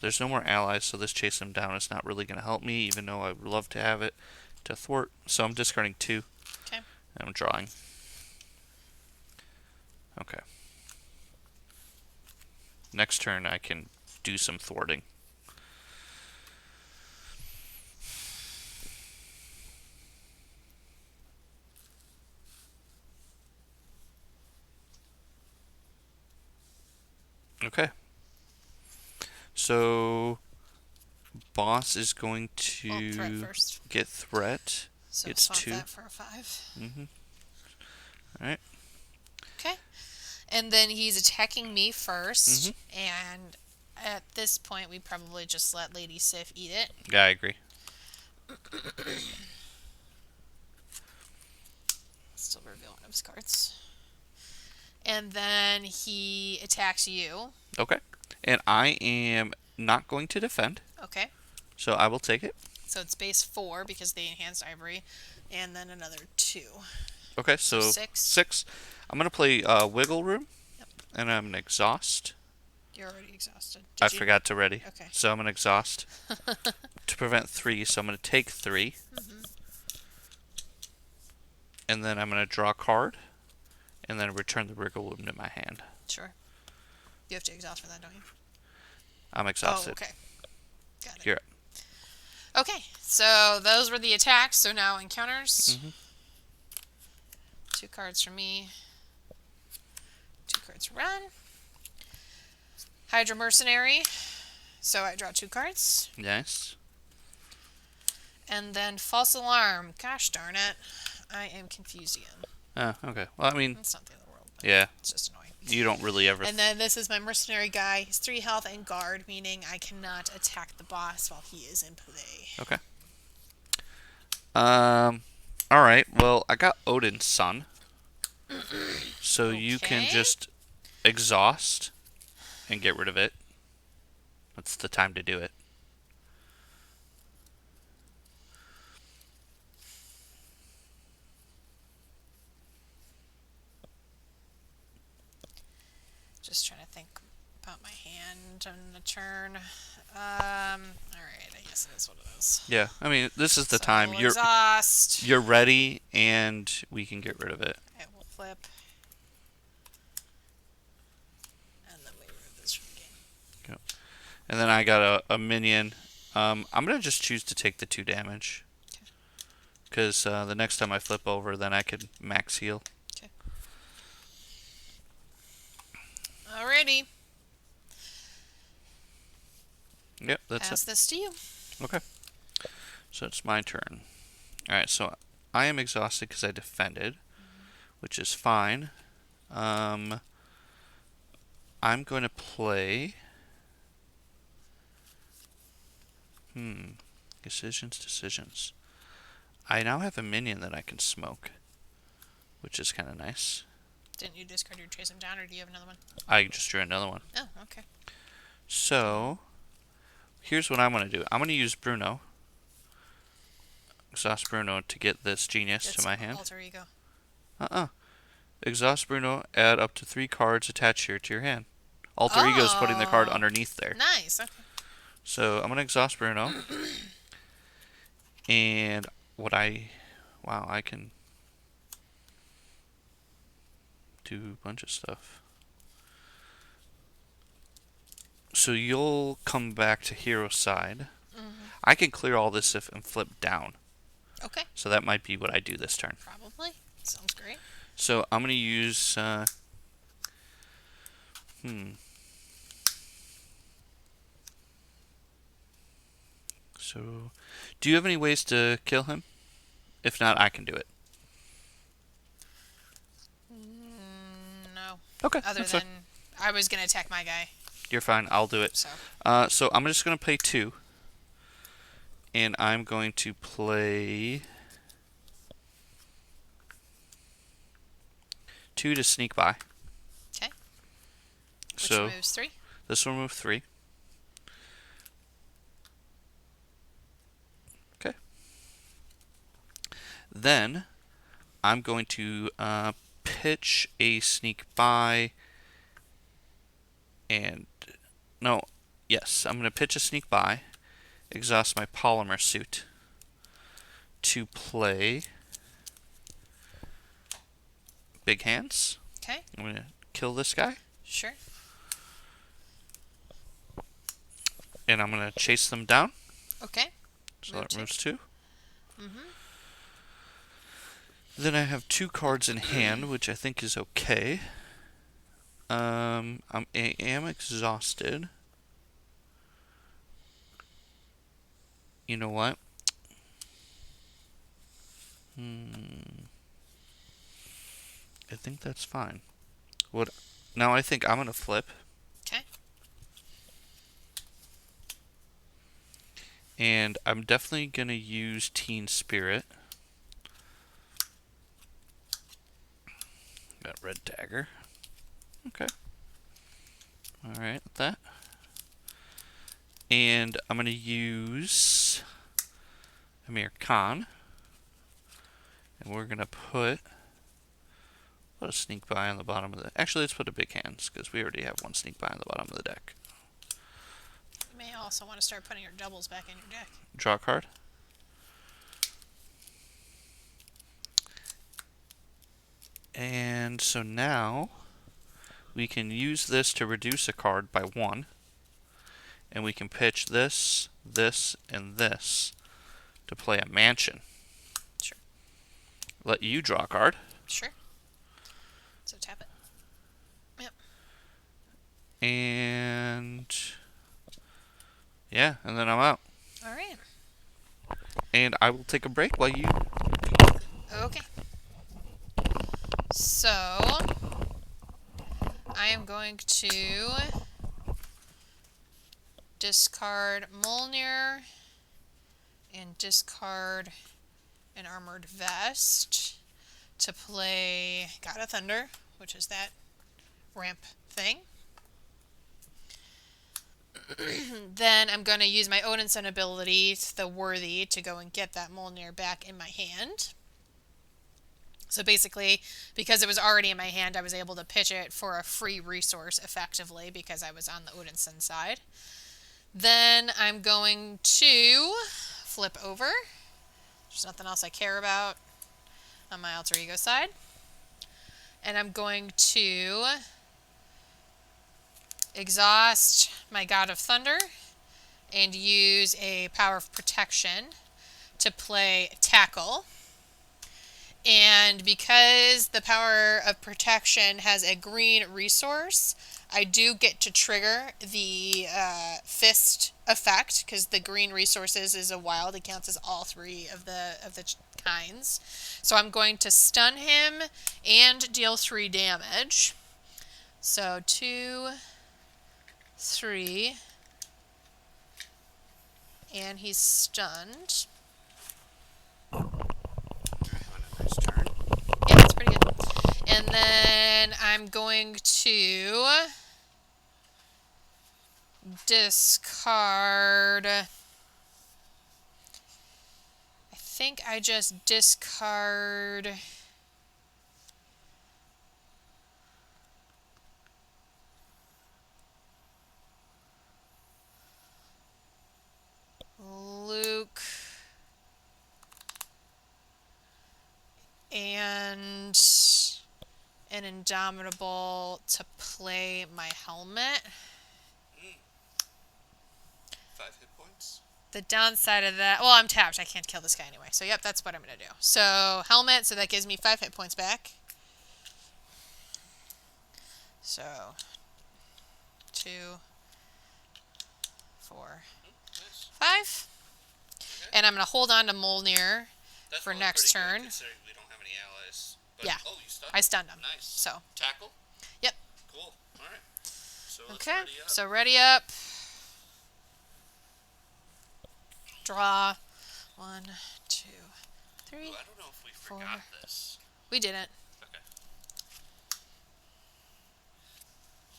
There's no more allies, so this chase them down is not really going to help me, even though I would love to have it to thwart. So I'm discarding 2. Okay. And I'm drawing. Okay. Next turn I can do some thwarting. Okay. So boss is going Well, threat to first. get threat. So It's swap 2. that for a 5. Alright. Okay. And then he's attacking me first. And at this point, we probably just let Lady Sif eat it. Yeah, I agree. Still reveal one of his cards. And then he attacks you. Okay. And I am not going to defend, Okay. so I will take it. So it's base 4 because they enhanced Ivory. And then another 2. Okay, so 6. 6. I'm going to play Wiggle Room, Yep. and I'm going to exhaust. You're already exhausted. I Did you? forgot to ready. Okay. So I'm going to exhaust to prevent 3, so I'm going to take 3. And then I'm going to draw a card, and then return the Wiggle Room to my hand. Sure. You have to exhaust for that, don't you? I'm exhausted. Oh, okay. Got it. You're up. Okay, so those were the attacks. So now encounters. 2 cards for me. 2 cards for Ren. Hydra Mercenary. So I draw 2 cards. Nice. And then False Alarm. Gosh darn it. I am confused again. Oh, okay. Well, I mean, It's not the end of the world. But yeah, it's just annoying. you don't really ever... And then this is my mercenary guy. He's 3 health and guard, meaning I cannot attack the boss while he is in play. Okay. Alright, well, I got Odin's Son. So you can Okay. just exhaust and get rid of it. That's the time to do it. Just trying to think about my hand on the turn. Alright, I guess it is what it is. Yeah, I mean, this is the So time. we'll You're exhaust. you're ready, and we can get rid of it. I will flip. And then we remove this from the game. And then I got a minion. I'm going to just choose to take the 2 damage. Because the next time I flip over, then I could max heal. Okay. Alrighty. Yep, that's Pass it. this to you. Okay. So it's my turn. Alright, so I am exhausted because I defended, which is fine. I'm going to play... Decisions. I now have a minion that I can smoke, which is kind of nice. Didn't you discard your chase him down, or do you have another one? I just drew another one. Oh, okay. So, here's what I'm going to do. I'm going to use Bruno. Exhaust Bruno to get this genius It's to my hand. alter ego. Exhaust Bruno, add up to 3 cards attached here to your hand. Alter Ego is putting the card Oh. underneath there. Nice. Okay. So I'm going to exhaust Bruno. And wow, I can do a bunch of stuff. So you'll come back to hero side. I can clear all this and flip down. Okay. So that might be what I do this turn. Probably. Sounds great. So I'm going to use... So, do you have any ways to kill him? If not, I can do it. No. Okay, Other that's fine. than I was gonna attack my guy. You're fine. I'll do it. So So I'm just gonna play two, and I'm going to play two to sneak by. okay. Which So moves 3? this will move three. Okay. Then I'm going to pitch a sneak by, and no, yes, I'm going to pitch a sneak by, exhaust my polymer suit to play big hands. Okay. I'm going to kill this guy, Sure. and I'm going to chase them down. Okay. So Move that 2. moves two. Mm-hmm. Then I have two cards in hand, which I think is okay. I am exhausted. You know what? I think that's fine. What? Now I think I'm gonna flip, Okay. and I'm definitely gonna use Teen Spirit. Got Red Dagger. Okay. All right, with that. And I'm gonna use Amir Khan, and we're gonna put a sneak by on the bottom of the. Actually, let's put a big hands because we already have one sneak by on the bottom of the deck. You may also want to start putting your doubles back in your deck. Draw a card. And so now we can use this to reduce a card by one. And we can pitch this, this, and this to play a mansion. Sure. Let you draw a card. Sure. So tap it. Yep. And yeah, and then I'm out. All right. And I will take a break while you. Okay. So I am going to discard Mjolnir and discard an Armored Vest to play God of Thunder, which is that ramp thing. Then I'm going to use my Odinson ability, the Worthy, to go and get that Mjolnir back in my hand. So basically, because it was already in my hand, I was able to pitch it for a free resource effectively because I was on the Odinson side. Then I'm going to flip over. There's nothing else I care about on my alter ego side. And I'm going to exhaust my God of Thunder and use a Power of Protection to play Tackle. And because the Power of Protection has a green resource, I do get to trigger the Fist effect because the green resources is a wild. It counts as all three of the kinds. So I'm going to stun him and deal 3 damage. So 2, 3, and he's stunned. Nice turn. Yeah, that's pretty good. And then I'm going to discard. I think I just discard. Luke and an Indomitable to play my helmet. 5 hit points. The downside of that, well, I'm tapped. I can't kill this guy anyway. So, yep, that's what I'm going to do. So, helmet, so that gives me 5 hit points back. So, 2, 4, 5. And I'm going to hold on to Molnir That's for probably next pretty good turn. considering we don't have any allies. But, Yeah, oh, you stunned I him. stunned him. Nice. So, Tackle? yep. Cool. Alright. So let's Okay, ready up. so ready up. Draw. 1, 2, 3. Ooh, I don't know if we 4. forgot this. We didn't. Okay.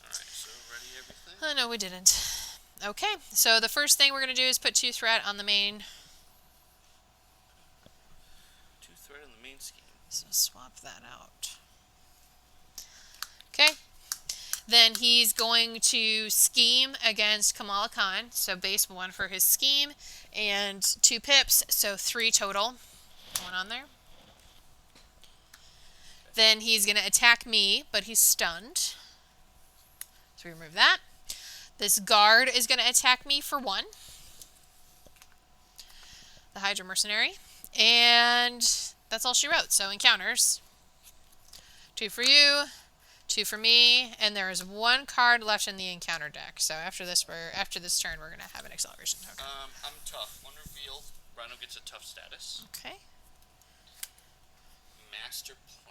Alright, so ready everything? Oh, no, we didn't. Okay, so the first thing we're going to do is put 2 threat on the main. 2 threat on the main scheme. So swap that out. Okay. Then he's going to scheme against Kamala Khan. So base 1 for his scheme and 2 pips, so 3 total. Going on there. Then he's going to attack me, but he's stunned. So we remove that. This guard is going to attack me for 1. The Hydra Mercenary. And that's all she wrote. So encounters. 2 for you, 2 for me, and there is 1 card left in the encounter deck. So after this turn, we're gonna have an acceleration token. I'm tough. One reveal. Rhino gets a tough status. Okay. Master plan.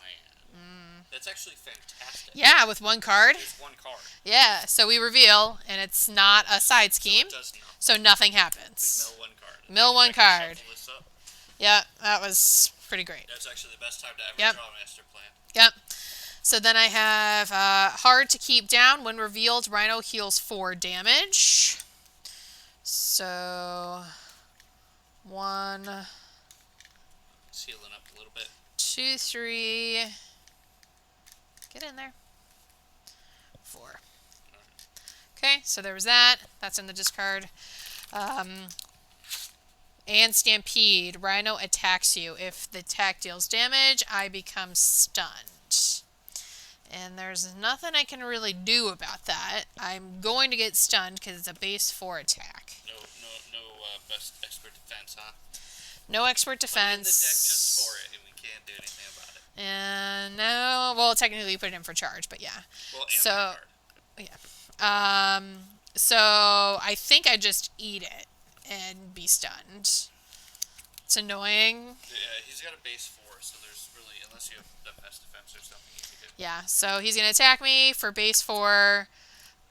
That's actually fantastic. Yeah, with 1 card. There's 1 card. Yeah. So we reveal, and it's not a side scheme, So it does nothing. so nothing We happens. mill 1 card. Mill 1 I can card. shuffle this up. Yeah, that was pretty great. That's actually the best time to ever Yep. draw a master plan. Yep. So then I have hard to keep down. When revealed, Rhino heals 4 damage. So 1, It's healing up a little bit. 2, 3. Get in there. 4. Okay, so there was that. That's in the discard. And Stampede. Rhino attacks you. If the attack deals damage, I become stunned. And there's nothing I can really do about that. I'm going to get stunned because it's a base 4 attack. No best expert defense, huh? No expert Put it in the deck defense. just for it, and we can't do anything about it. And no, well, technically you put it in for charge, but yeah. Well, and So, card. yeah. So I think I just eat it and be stunned. It's annoying. Yeah, he's got a base 4, so there's really, unless you have the best defense or something you can do. Yeah, so he's going to attack me for base 4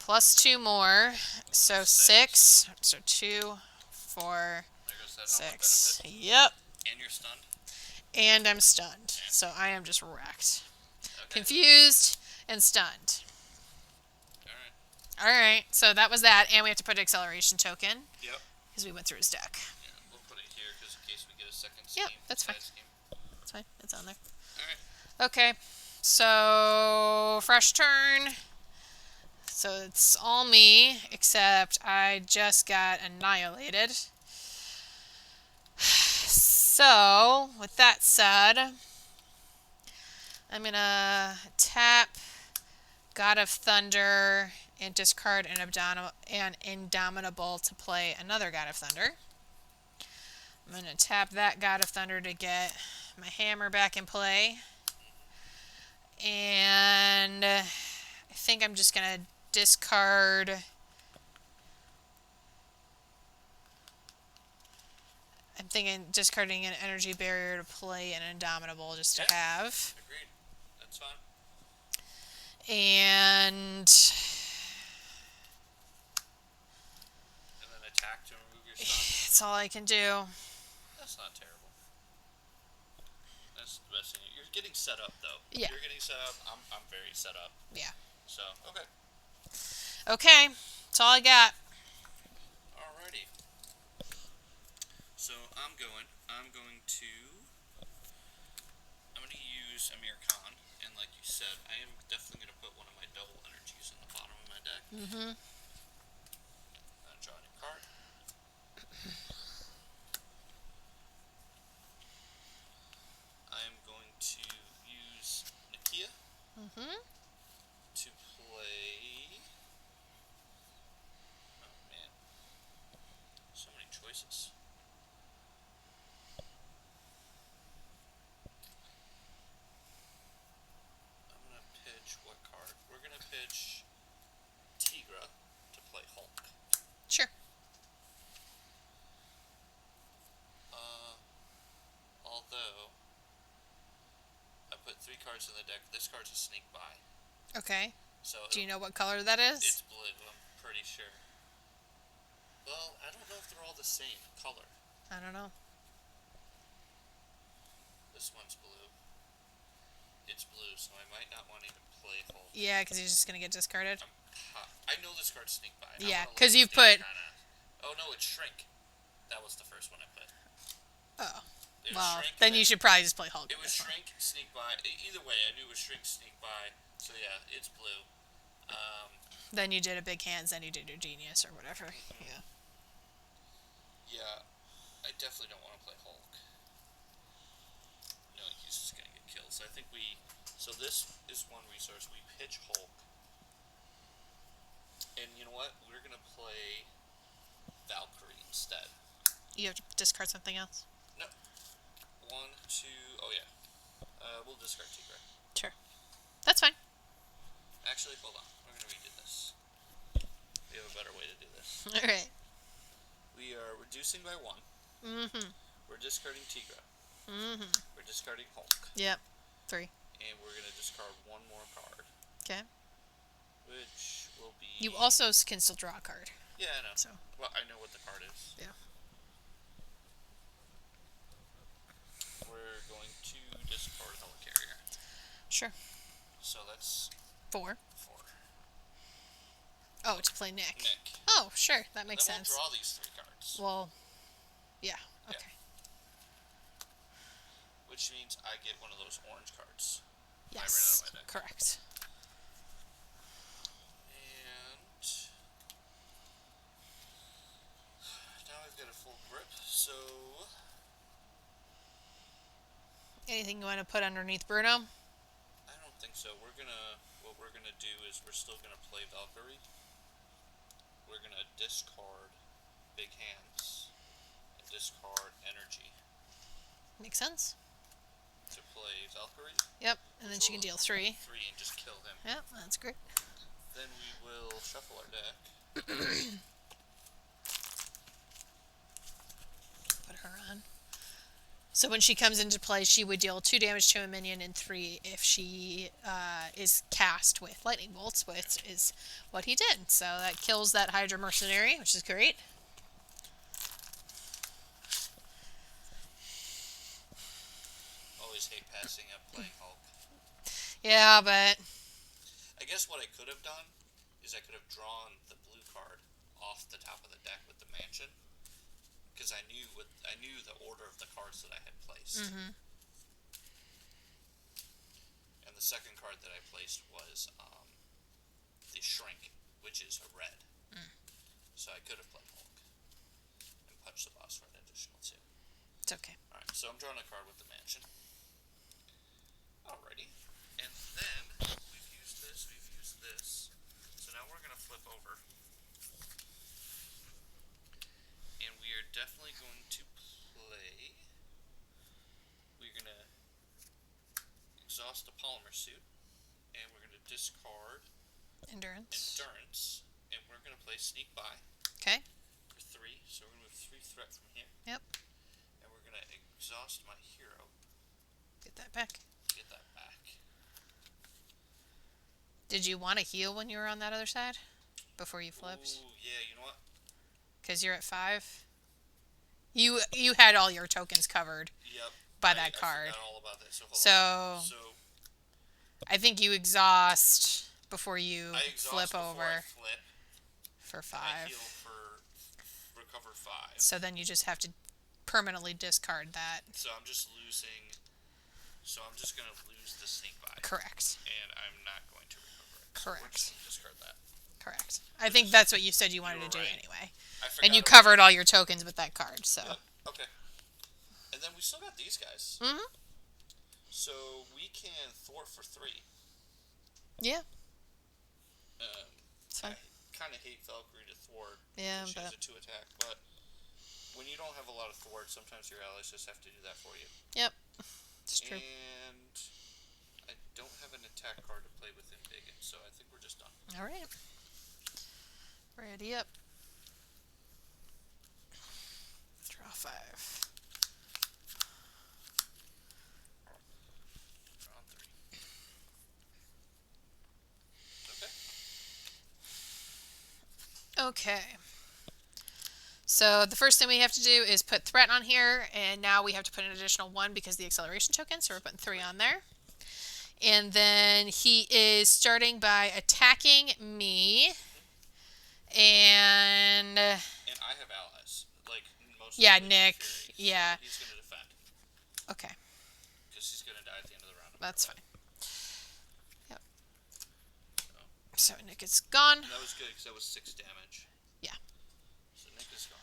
plus 2 more. So 6. So 2, 4, There goes that 6. benefit. Yep. And you're stunned. And I'm stunned. So I am just wrecked. Okay. Confused and stunned. Alright. Alright, so that was that. And we have to put an acceleration token. Yep. Because we went through his deck. Yeah, we'll put it here because in case we get a second scheme. Yep, that's fine. side scheme. It's fine. It's on there. Alright. Okay. So, fresh turn. So it's all me, except I just got annihilated. So, with that said, I'm going to tap God of Thunder and discard an Indomitable to play another God of Thunder. I'm going to tap that God of Thunder to get my hammer back in play. And I think I'm just going to discard... I'm thinking discarding an energy barrier to play an Indomitable just to have. Agreed. That's fine. And then attack to remove your stun. it's all I can do. That's not terrible. That's the best thing. You're getting set up, though. Yeah. You're getting set up. I'm very set up. Yeah. So, okay. Okay. That's all I got. Alrighty. So, I'm going to use Amir Khan, and like you said, I am definitely going to put one of my double energies in the bottom of my deck. Mm-hmm. Draw a new card. I am going to use Nakia Mm-hmm. to play... Oh man. So many choices. I'm going to pitch what card? We're going to pitch Tigra to play Hulk. Sure. cards in the deck. This card's a sneak by. Okay. So Do you know what color that is? it's blue, I'm pretty sure. Well, I don't know if they're all the same color. I don't know. This one's blue. It's blue, so I might not want to even play Hulk. Yeah, because he's just going to get discarded. I know this card's sneak by. Yeah, because you've put... Oh, no, it's shrink. That was the first one I put. Oh. It Well, shrink, then you should probably just play Hulk. It was shrink, sneak by. Either way, I knew it was shrink, sneak by. So yeah, it's blue. Then you did a big hands, then you did your genius or whatever. Yeah. Yeah, I definitely don't want to play Hulk. No, he's just gonna get killed. So I think so this is one resource. We pitch Hulk. And you know what? We're gonna play Valkyrie instead. You have to discard something else? No. One, two, oh yeah. We'll discard Tigra. Sure. That's fine. Actually, hold on. We're gonna redo this. We have a better way to do this. Alright. We are reducing by one. Mm-hmm. We're discarding Tigra. Mm-hmm. We're discarding Hulk. Yep. 3. And we're gonna discard one more card. Okay. Which will be... You also can still draw a card. Yeah, I know. So. Well, I know what the card is. Yeah. We're going to discard Helicarrier. Sure. So that's 4. 4. Oh, to play Nick. Nick. Oh, sure. That makes then sense. We'll draw these 3 cards. Well, yeah. Okay. Yeah. Which means I get one of those orange cards. Yes. I ran out of my deck. Correct. And now I've got a full grip, so Anything you want to put underneath Bruno? I don't think so. What we're gonna do is we're still gonna play Valkyrie. We're gonna discard Big Hands and discard Energy Makes sense. to play Valkyrie. Yep. And then she can deal 3. 3 and just kill him. Yep, that's great. Then we will shuffle our deck. Put her on. So when she comes into play, she would deal 2 damage to a minion and 3 if she is cast with lightning bolts, which is what he did. So that kills that Hydra mercenary, which is great. Always hate passing up playing Hulk. Yeah, but I guess what I could have done is I could have drawn the blue card off the top of the deck with the mansion, because I knew the order of the cards that I had placed. Mm-hmm. And the second card that I placed was the Shrink, which is a red. So I could have played Hulk and punched the boss for an additional 2. It's okay. Alright, so I'm drawing a card with the mansion. Alrighty. And then we've used this. So now we're going to flip over. And we are definitely going to play... We're going to exhaust the polymer suit. And we're going to discard Endurance. And we're going to play Sneak By. Okay. For 3. So we're going to move 3 threat from here. Yep. And we're going to exhaust my hero. Get that back. Get that back. Did you want to heal when you were on that other side? Before you flipped? Ooh, yeah, you know what? Because you're at 5? You had all your tokens covered. Yep. By that card. I forgot all about that. So I think you exhaust before you flip over. I flip. For 5. I heal for recover 5. So then you just have to permanently discard that. So I'm just losing. So I'm just gonna lose the sneak by. Correct. And I'm not going to recover it. Correct. So we're just gonna discard that. Correct. I think that's what you said you wanted to do right. anyway. I forgot And you about covered all your tokens with that card, so. Yep. Okay. And then we still got these guys. Mm-hmm. So we can Thor for 3. Yeah. I kind of hate Valkyrie to thwart. Yeah, she but has a 2 attack, but when you don't have a lot of thwart, sometimes your allies just have to do that for you. Yep. It's true. And I don't have an attack card to play with him Biggin, so I think we're just done. All right. Ready up. Draw 5. Draw 3. Okay. So the first thing we have to do is put threat on here, and now we have to put an additional 1 because of the acceleration token, so we're putting 3 on there. And then he is starting by attacking me, and And I have allies, like most. yeah, of Nick. Fury, Yeah. So he's gonna defend Okay, because he's gonna die at the end of the round. No that's matter fine. Yep. So Nick is gone. what. That was good because that was 6 damage. Yeah. So Nick is gone.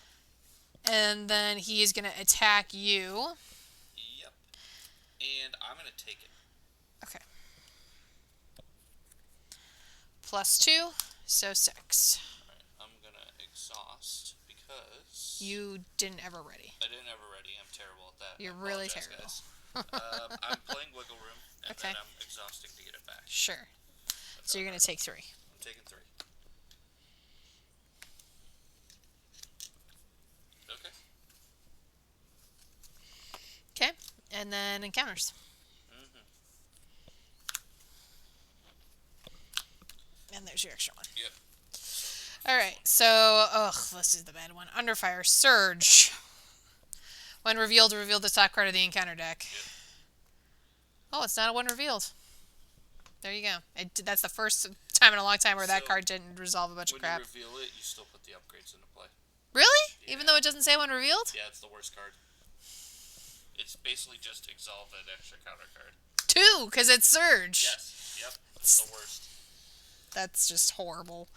And then he is gonna attack you. Yep. And I'm gonna take it. Okay. +2, so 6. Alright, I'm gonna exhaust because You didn't ever ready. I didn't ever ready. I'm terrible at that. You're I really apologize, terrible. Guys. I'm playing Wiggle Room, and Okay. then I'm exhausting to get it back. Sure. That's So you're alright. gonna take 3. I'm taking 3. Okay. Okay. And then encounters. Mm-hmm. And there's your extra 1. Yep. Alright, so, this is the bad one. Under Fire, Surge. When revealed, reveal the top card of the encounter deck. Yep. Oh, it's not a one revealed. There you go. That's the first time in a long time where that So, card didn't resolve a bunch of crap. When you reveal it, you still put the upgrades into play. Really? Yeah. Even though it doesn't say one revealed? Yeah, it's the worst card. It's basically just exalt an extra counter card. 2, because it's Surge. Yes. Yep. It's the worst. That's just horrible.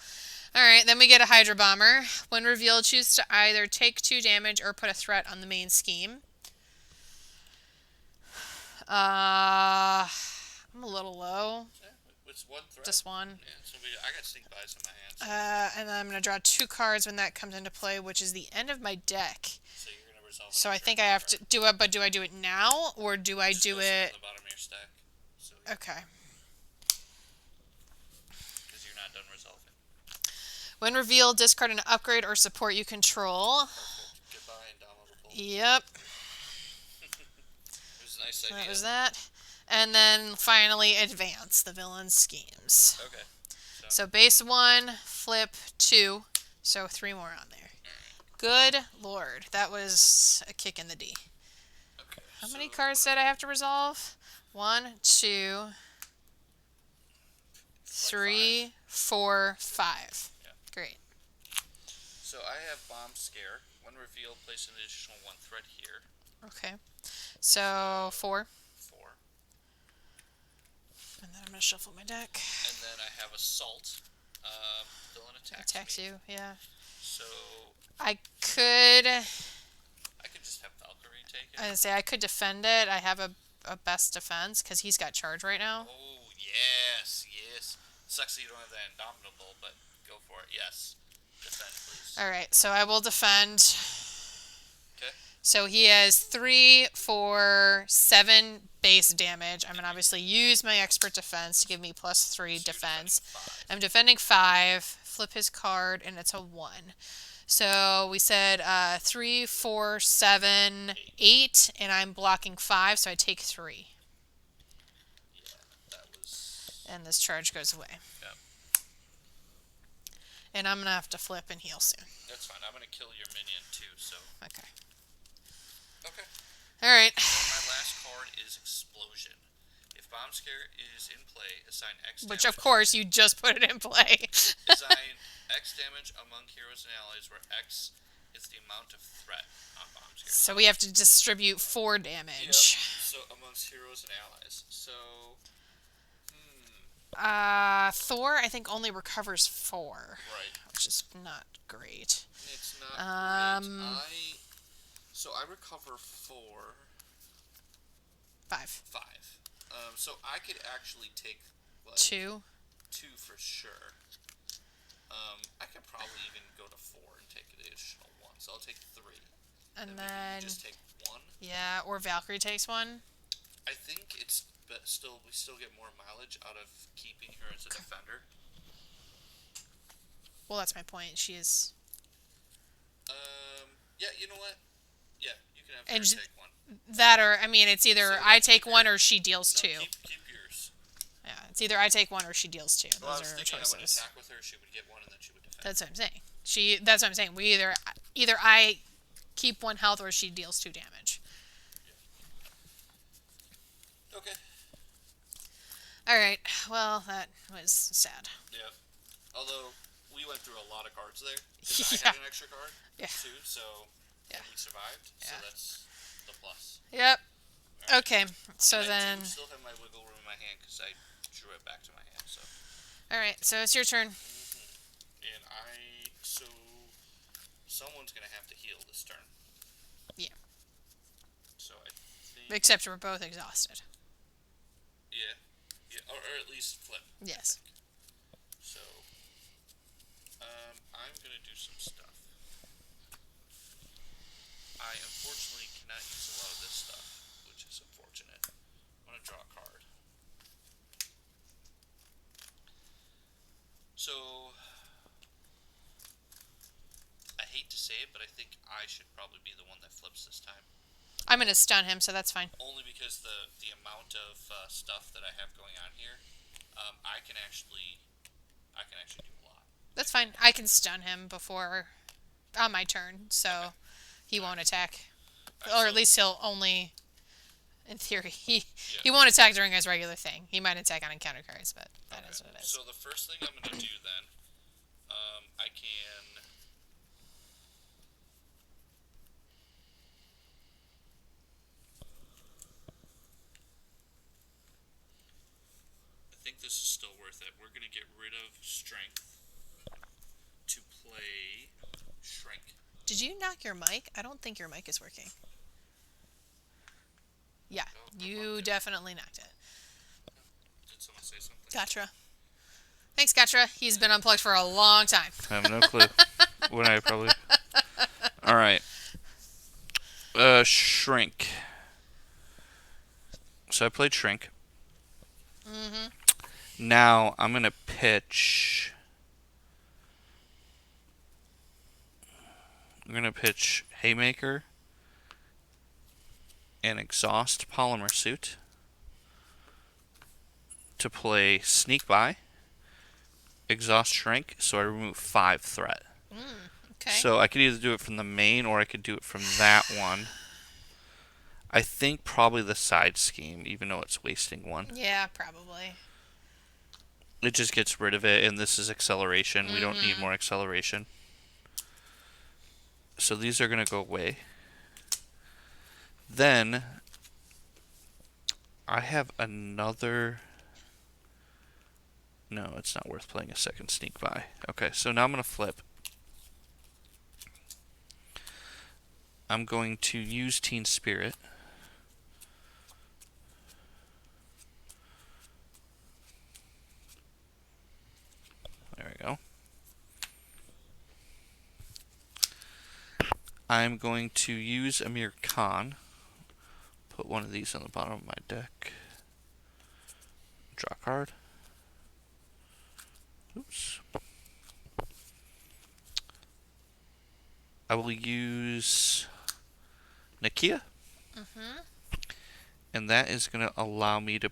Alright, then we get a Hydra Bomber. When revealed, choose to either take 2 damage or put a threat on the main scheme. I'm a little low. Yeah, it's 1 threat. Just 1. Yeah, so I got sneak buys in my hands. And then I'm going to draw 2 cards when that comes into play, which is the end of my deck. So you're gonna resolve. So I think I have to do it, but do I do it now, or do I do it... On the bottom of your stack. So Okay. because you're not done resolving. When revealed, discard an upgrade or support you control. Perfect. Goodbye and downloadable. Yep. It was a nice idea. That was that. And then finally, advance the villain's schemes. Okay. So base 1, flip 2, so 3 more on there. Good lord, that was a kick in the D. Okay. How many cards did I have to resolve? 1, 2, 3, 4, 5. Yeah. Great. So I have Bomb Scare. When revealed, place an additional 1 threat here. Okay. So 4. 4. And then I'm going to shuffle my deck. And then I have Assault. Villain attacks me. You, yeah. So I could... I could just have Valkyrie take it. I was gonna say I could defend it. I have a best defense because he's got charge right now. Oh, yes, yes. Sucks that you don't have that Indomitable, but go for it. Yes. Defend, please. Alright, so I will defend. Okay. So he has 3, 4, 7 base damage. I'm going to obviously use my expert defense to give me +3 defense. I'm defending 5. Flip his card, and it's a 1. So we said 3, 4, 7, 8, and I'm blocking 5, so I take 3. Yeah, that was... And this charge goes away. Yep. And I'm going to have to flip and heal soon. That's fine. I'm going to kill your minion, too, so... Okay. Okay. Alright. So my last card is Explosion. If Bomb Scare is in play, assign X Which, damage. of course, you just put it in play. Assign X damage among heroes and allies, where X is the amount of threat on Bomb Scare. So we have to distribute 4 damage. Yep. So amongst heroes and allies. So... Thor, I think, only recovers 4. Right. Which is not great. It's not great. So I recover 4... 5. 5. So I could actually take... Like, 2. 2 for sure. I could probably even go to 4 and take an additional 1. So I'll take 3. And maybe then... you just take 1. Yeah, or Valkyrie takes 1. I think it's... But still, we still get more mileage out of keeping her as a defender. Well, that's my point. She is... Yeah, you know what? Yeah, you can have And her take 1. That or, I mean, it's either So, I take 1 or she deals 2. Keep yours. Yeah, it's either I take 1 or she deals 2. Well, I Those was are her thinking I would choices. attack with her, she would get 1, and then she would defend. That's what I'm saying. That's what I'm saying. We either I keep 1 health or she deals 2 damage. Okay. All right. Well, that was sad. Yeah. Although we went through a lot of cards there because I Yeah. had an extra card Yeah. too, so Yeah. and we survived. So Yeah. that's the plus. Yep. All right. Okay. So And I then. do still have my wiggle room in my hand because I drew it back to my hand. So. All right. So it's your turn. And so someone's gonna have to heal this turn. Yeah. So I think. Except we're both exhausted. Yeah. Yeah. Or at least flip. Yes. So. I'm gonna do some stuff. I unfortunately cannot use a lot of this stuff, which is unfortunate. I'm gonna draw a card. So I hate to say it, but I think I should probably be the one that flips this time. I'm gonna stun him, so that's fine. Only because the amount of stuff that I have going on here, I can actually do a lot. That's fine. I can stun him before on my turn, so Okay. he won't attack, Right, or so, at least he'll only, in theory, he yeah. won't attack during his regular thing. He might attack on encounter cards, but that is Okay. what it is. So the first thing I'm gonna do then, I can. I think this is still worth it. We're gonna get rid of strength to play shrink. Did you knock your mic? I don't think your mic is working. Yeah, Oh, you definitely knocked it. Did someone say something? Gotcha. Thanks, Gotcha. He's been unplugged for a long time. I have no clue. When I probably. All right. Shrink. So I played shrink. Mm-hmm. Now I'm gonna pitch. I'm gonna pitch Haymaker and Exhaust Polymer Suit to play Sneak By, Exhaust Shrink, so I remove 5 threat. Okay. So I could either do it from the main or I could do it from that one. I think probably the side scheme, even though it's wasting 1. Yeah, probably. It just gets rid of it, and this is acceleration. We don't need more acceleration. So these are going to go away. Then I have another. No, it's not worth playing a second Sneak By. Okay, so now I'm going to flip. I'm going to use Teen Spirit. There we go. I'm going to use Amir Khan. Put one of these on the bottom of my deck. Draw a card. Oops. I will use Nakia. Mm-hmm. And that is going to allow me to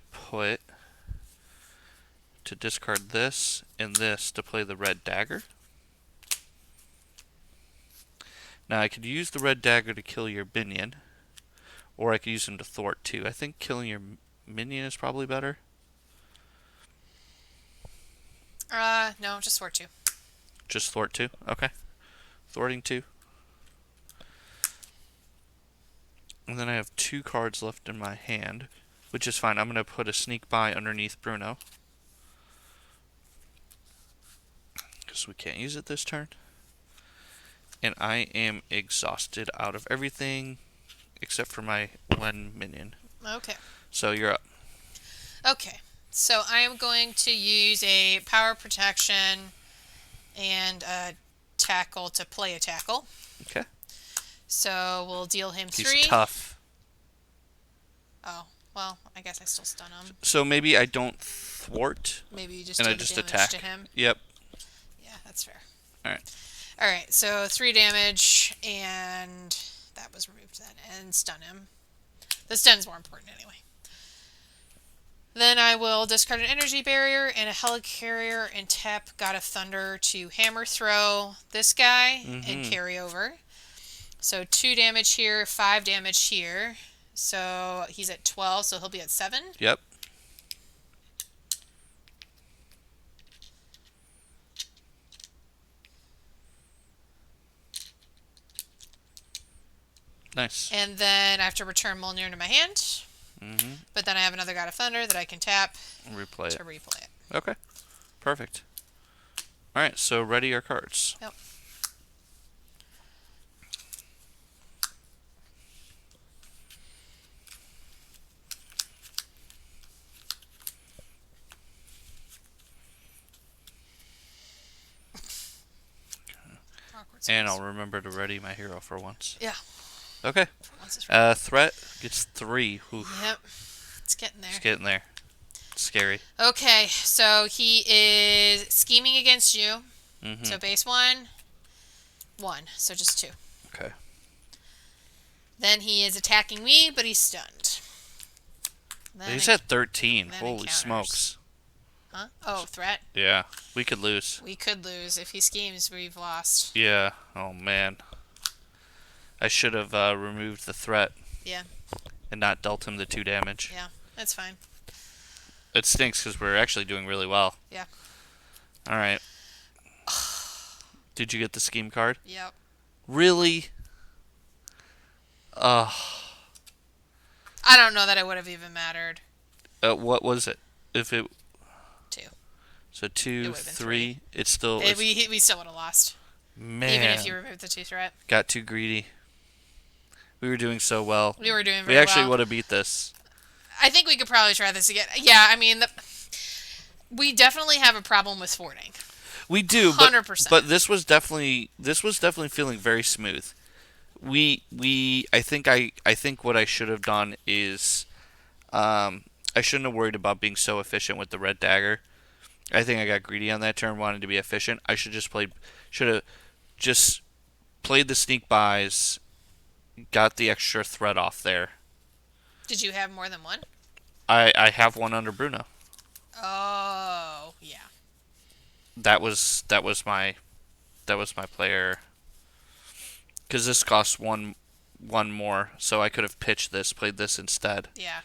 discard this and this to play the red dagger. Now I could use the red dagger to kill your minion, or I could use him to thwart too. I think killing your minion is probably better. No, just thwart 2. Just thwart 2? Okay. Thwarting 2. And then I have 2 cards left in my hand, which is fine. I'm going to put a Sneak By underneath Bruno, because we can't use it this turn. And I am exhausted out of everything except for my one minion. Okay. So you're up. Okay. So I am going to use a power protection and a tackle to play a tackle. Okay. So we'll deal him He's 3. tough. Oh, well, I guess I still stun him. So maybe I don't thwart. Maybe you just and do I the just damage attack. to him. Yep. Yeah, that's fair. Alright. Alright, so 3 damage, and that was removed then, and stun him. The stun's more important anyway. Then I will discard an energy barrier and a helicarrier and tap God of Thunder to hammer throw this guy and Mm-hmm. carry over. So 2 damage here, 5 damage here. So he's at 12, so he'll be at 7. Yep. Nice. And then I have to return Mjolnir to my hand. Mm-hmm. But then I have another God of Thunder that I can tap Replay to it. replay it. Okay. Perfect. All right. So ready our cards. Yep. And I'll remember to ready my hero for once. Yeah. Okay. Once it's ready. Threat gets 3. Oof. Yep. It's getting there. It's getting there. It's scary. Okay, so he is scheming against you. Mm-hmm. So base 1, 1. So just 2. Okay. Then he is attacking me, but he's stunned. Then He's at 13. then Holy encounters. smokes. Huh? Oh, threat. Yeah. We could lose. We could lose. If he schemes, we've lost. Yeah. Oh, man. I should have removed the threat. Yeah. And not dealt him the 2 damage. Yeah, that's fine. It stinks because we're actually doing really well. Yeah. All right. Did you get the scheme card? Yep. Really? I don't know that it would have even mattered. What was it? If it 2. so It 2, would've been 3. It's still We still would have lost. man. Even if you removed the 2 threat. Got too greedy. We were doing so well. We were doing We very actually well. would have beat this. I think we could probably try this again. Yeah, I mean, we definitely have a problem with fording. We do, 100%. but this was definitely feeling very smooth. I think what I should have done is I shouldn't have worried about being so efficient with the red dagger. I think I got greedy on that turn, wanted to be efficient. I should have just played the sneak buys, got the extra threat off there. Did you have more than one? I have one under Bruno. Oh, yeah. That was my player. Because this costs one more, so I could have pitched this, played this instead. Yeah.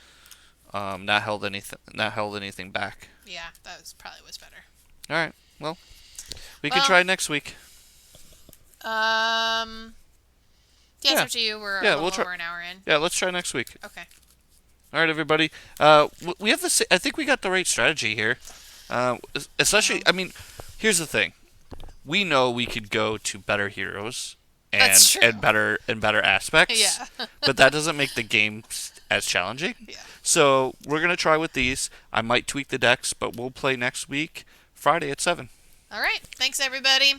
Not held anything back. Yeah, that probably was better. All right. Well, we can try next week. Yeah, Yeah. it's up to you. We're Yeah, a we'll little try- over an hour in. Yeah, let's try next week. Okay. All right, everybody. We have the. I think we got the right strategy here. Especially, I mean, here's the thing. We know we could go to better heroes That's true. and better aspects. Yeah. But that doesn't make the game as challenging. Yeah. So we're gonna try with these. I might tweak the decks, but we'll play next week, Friday at 7. All right. Thanks, everybody.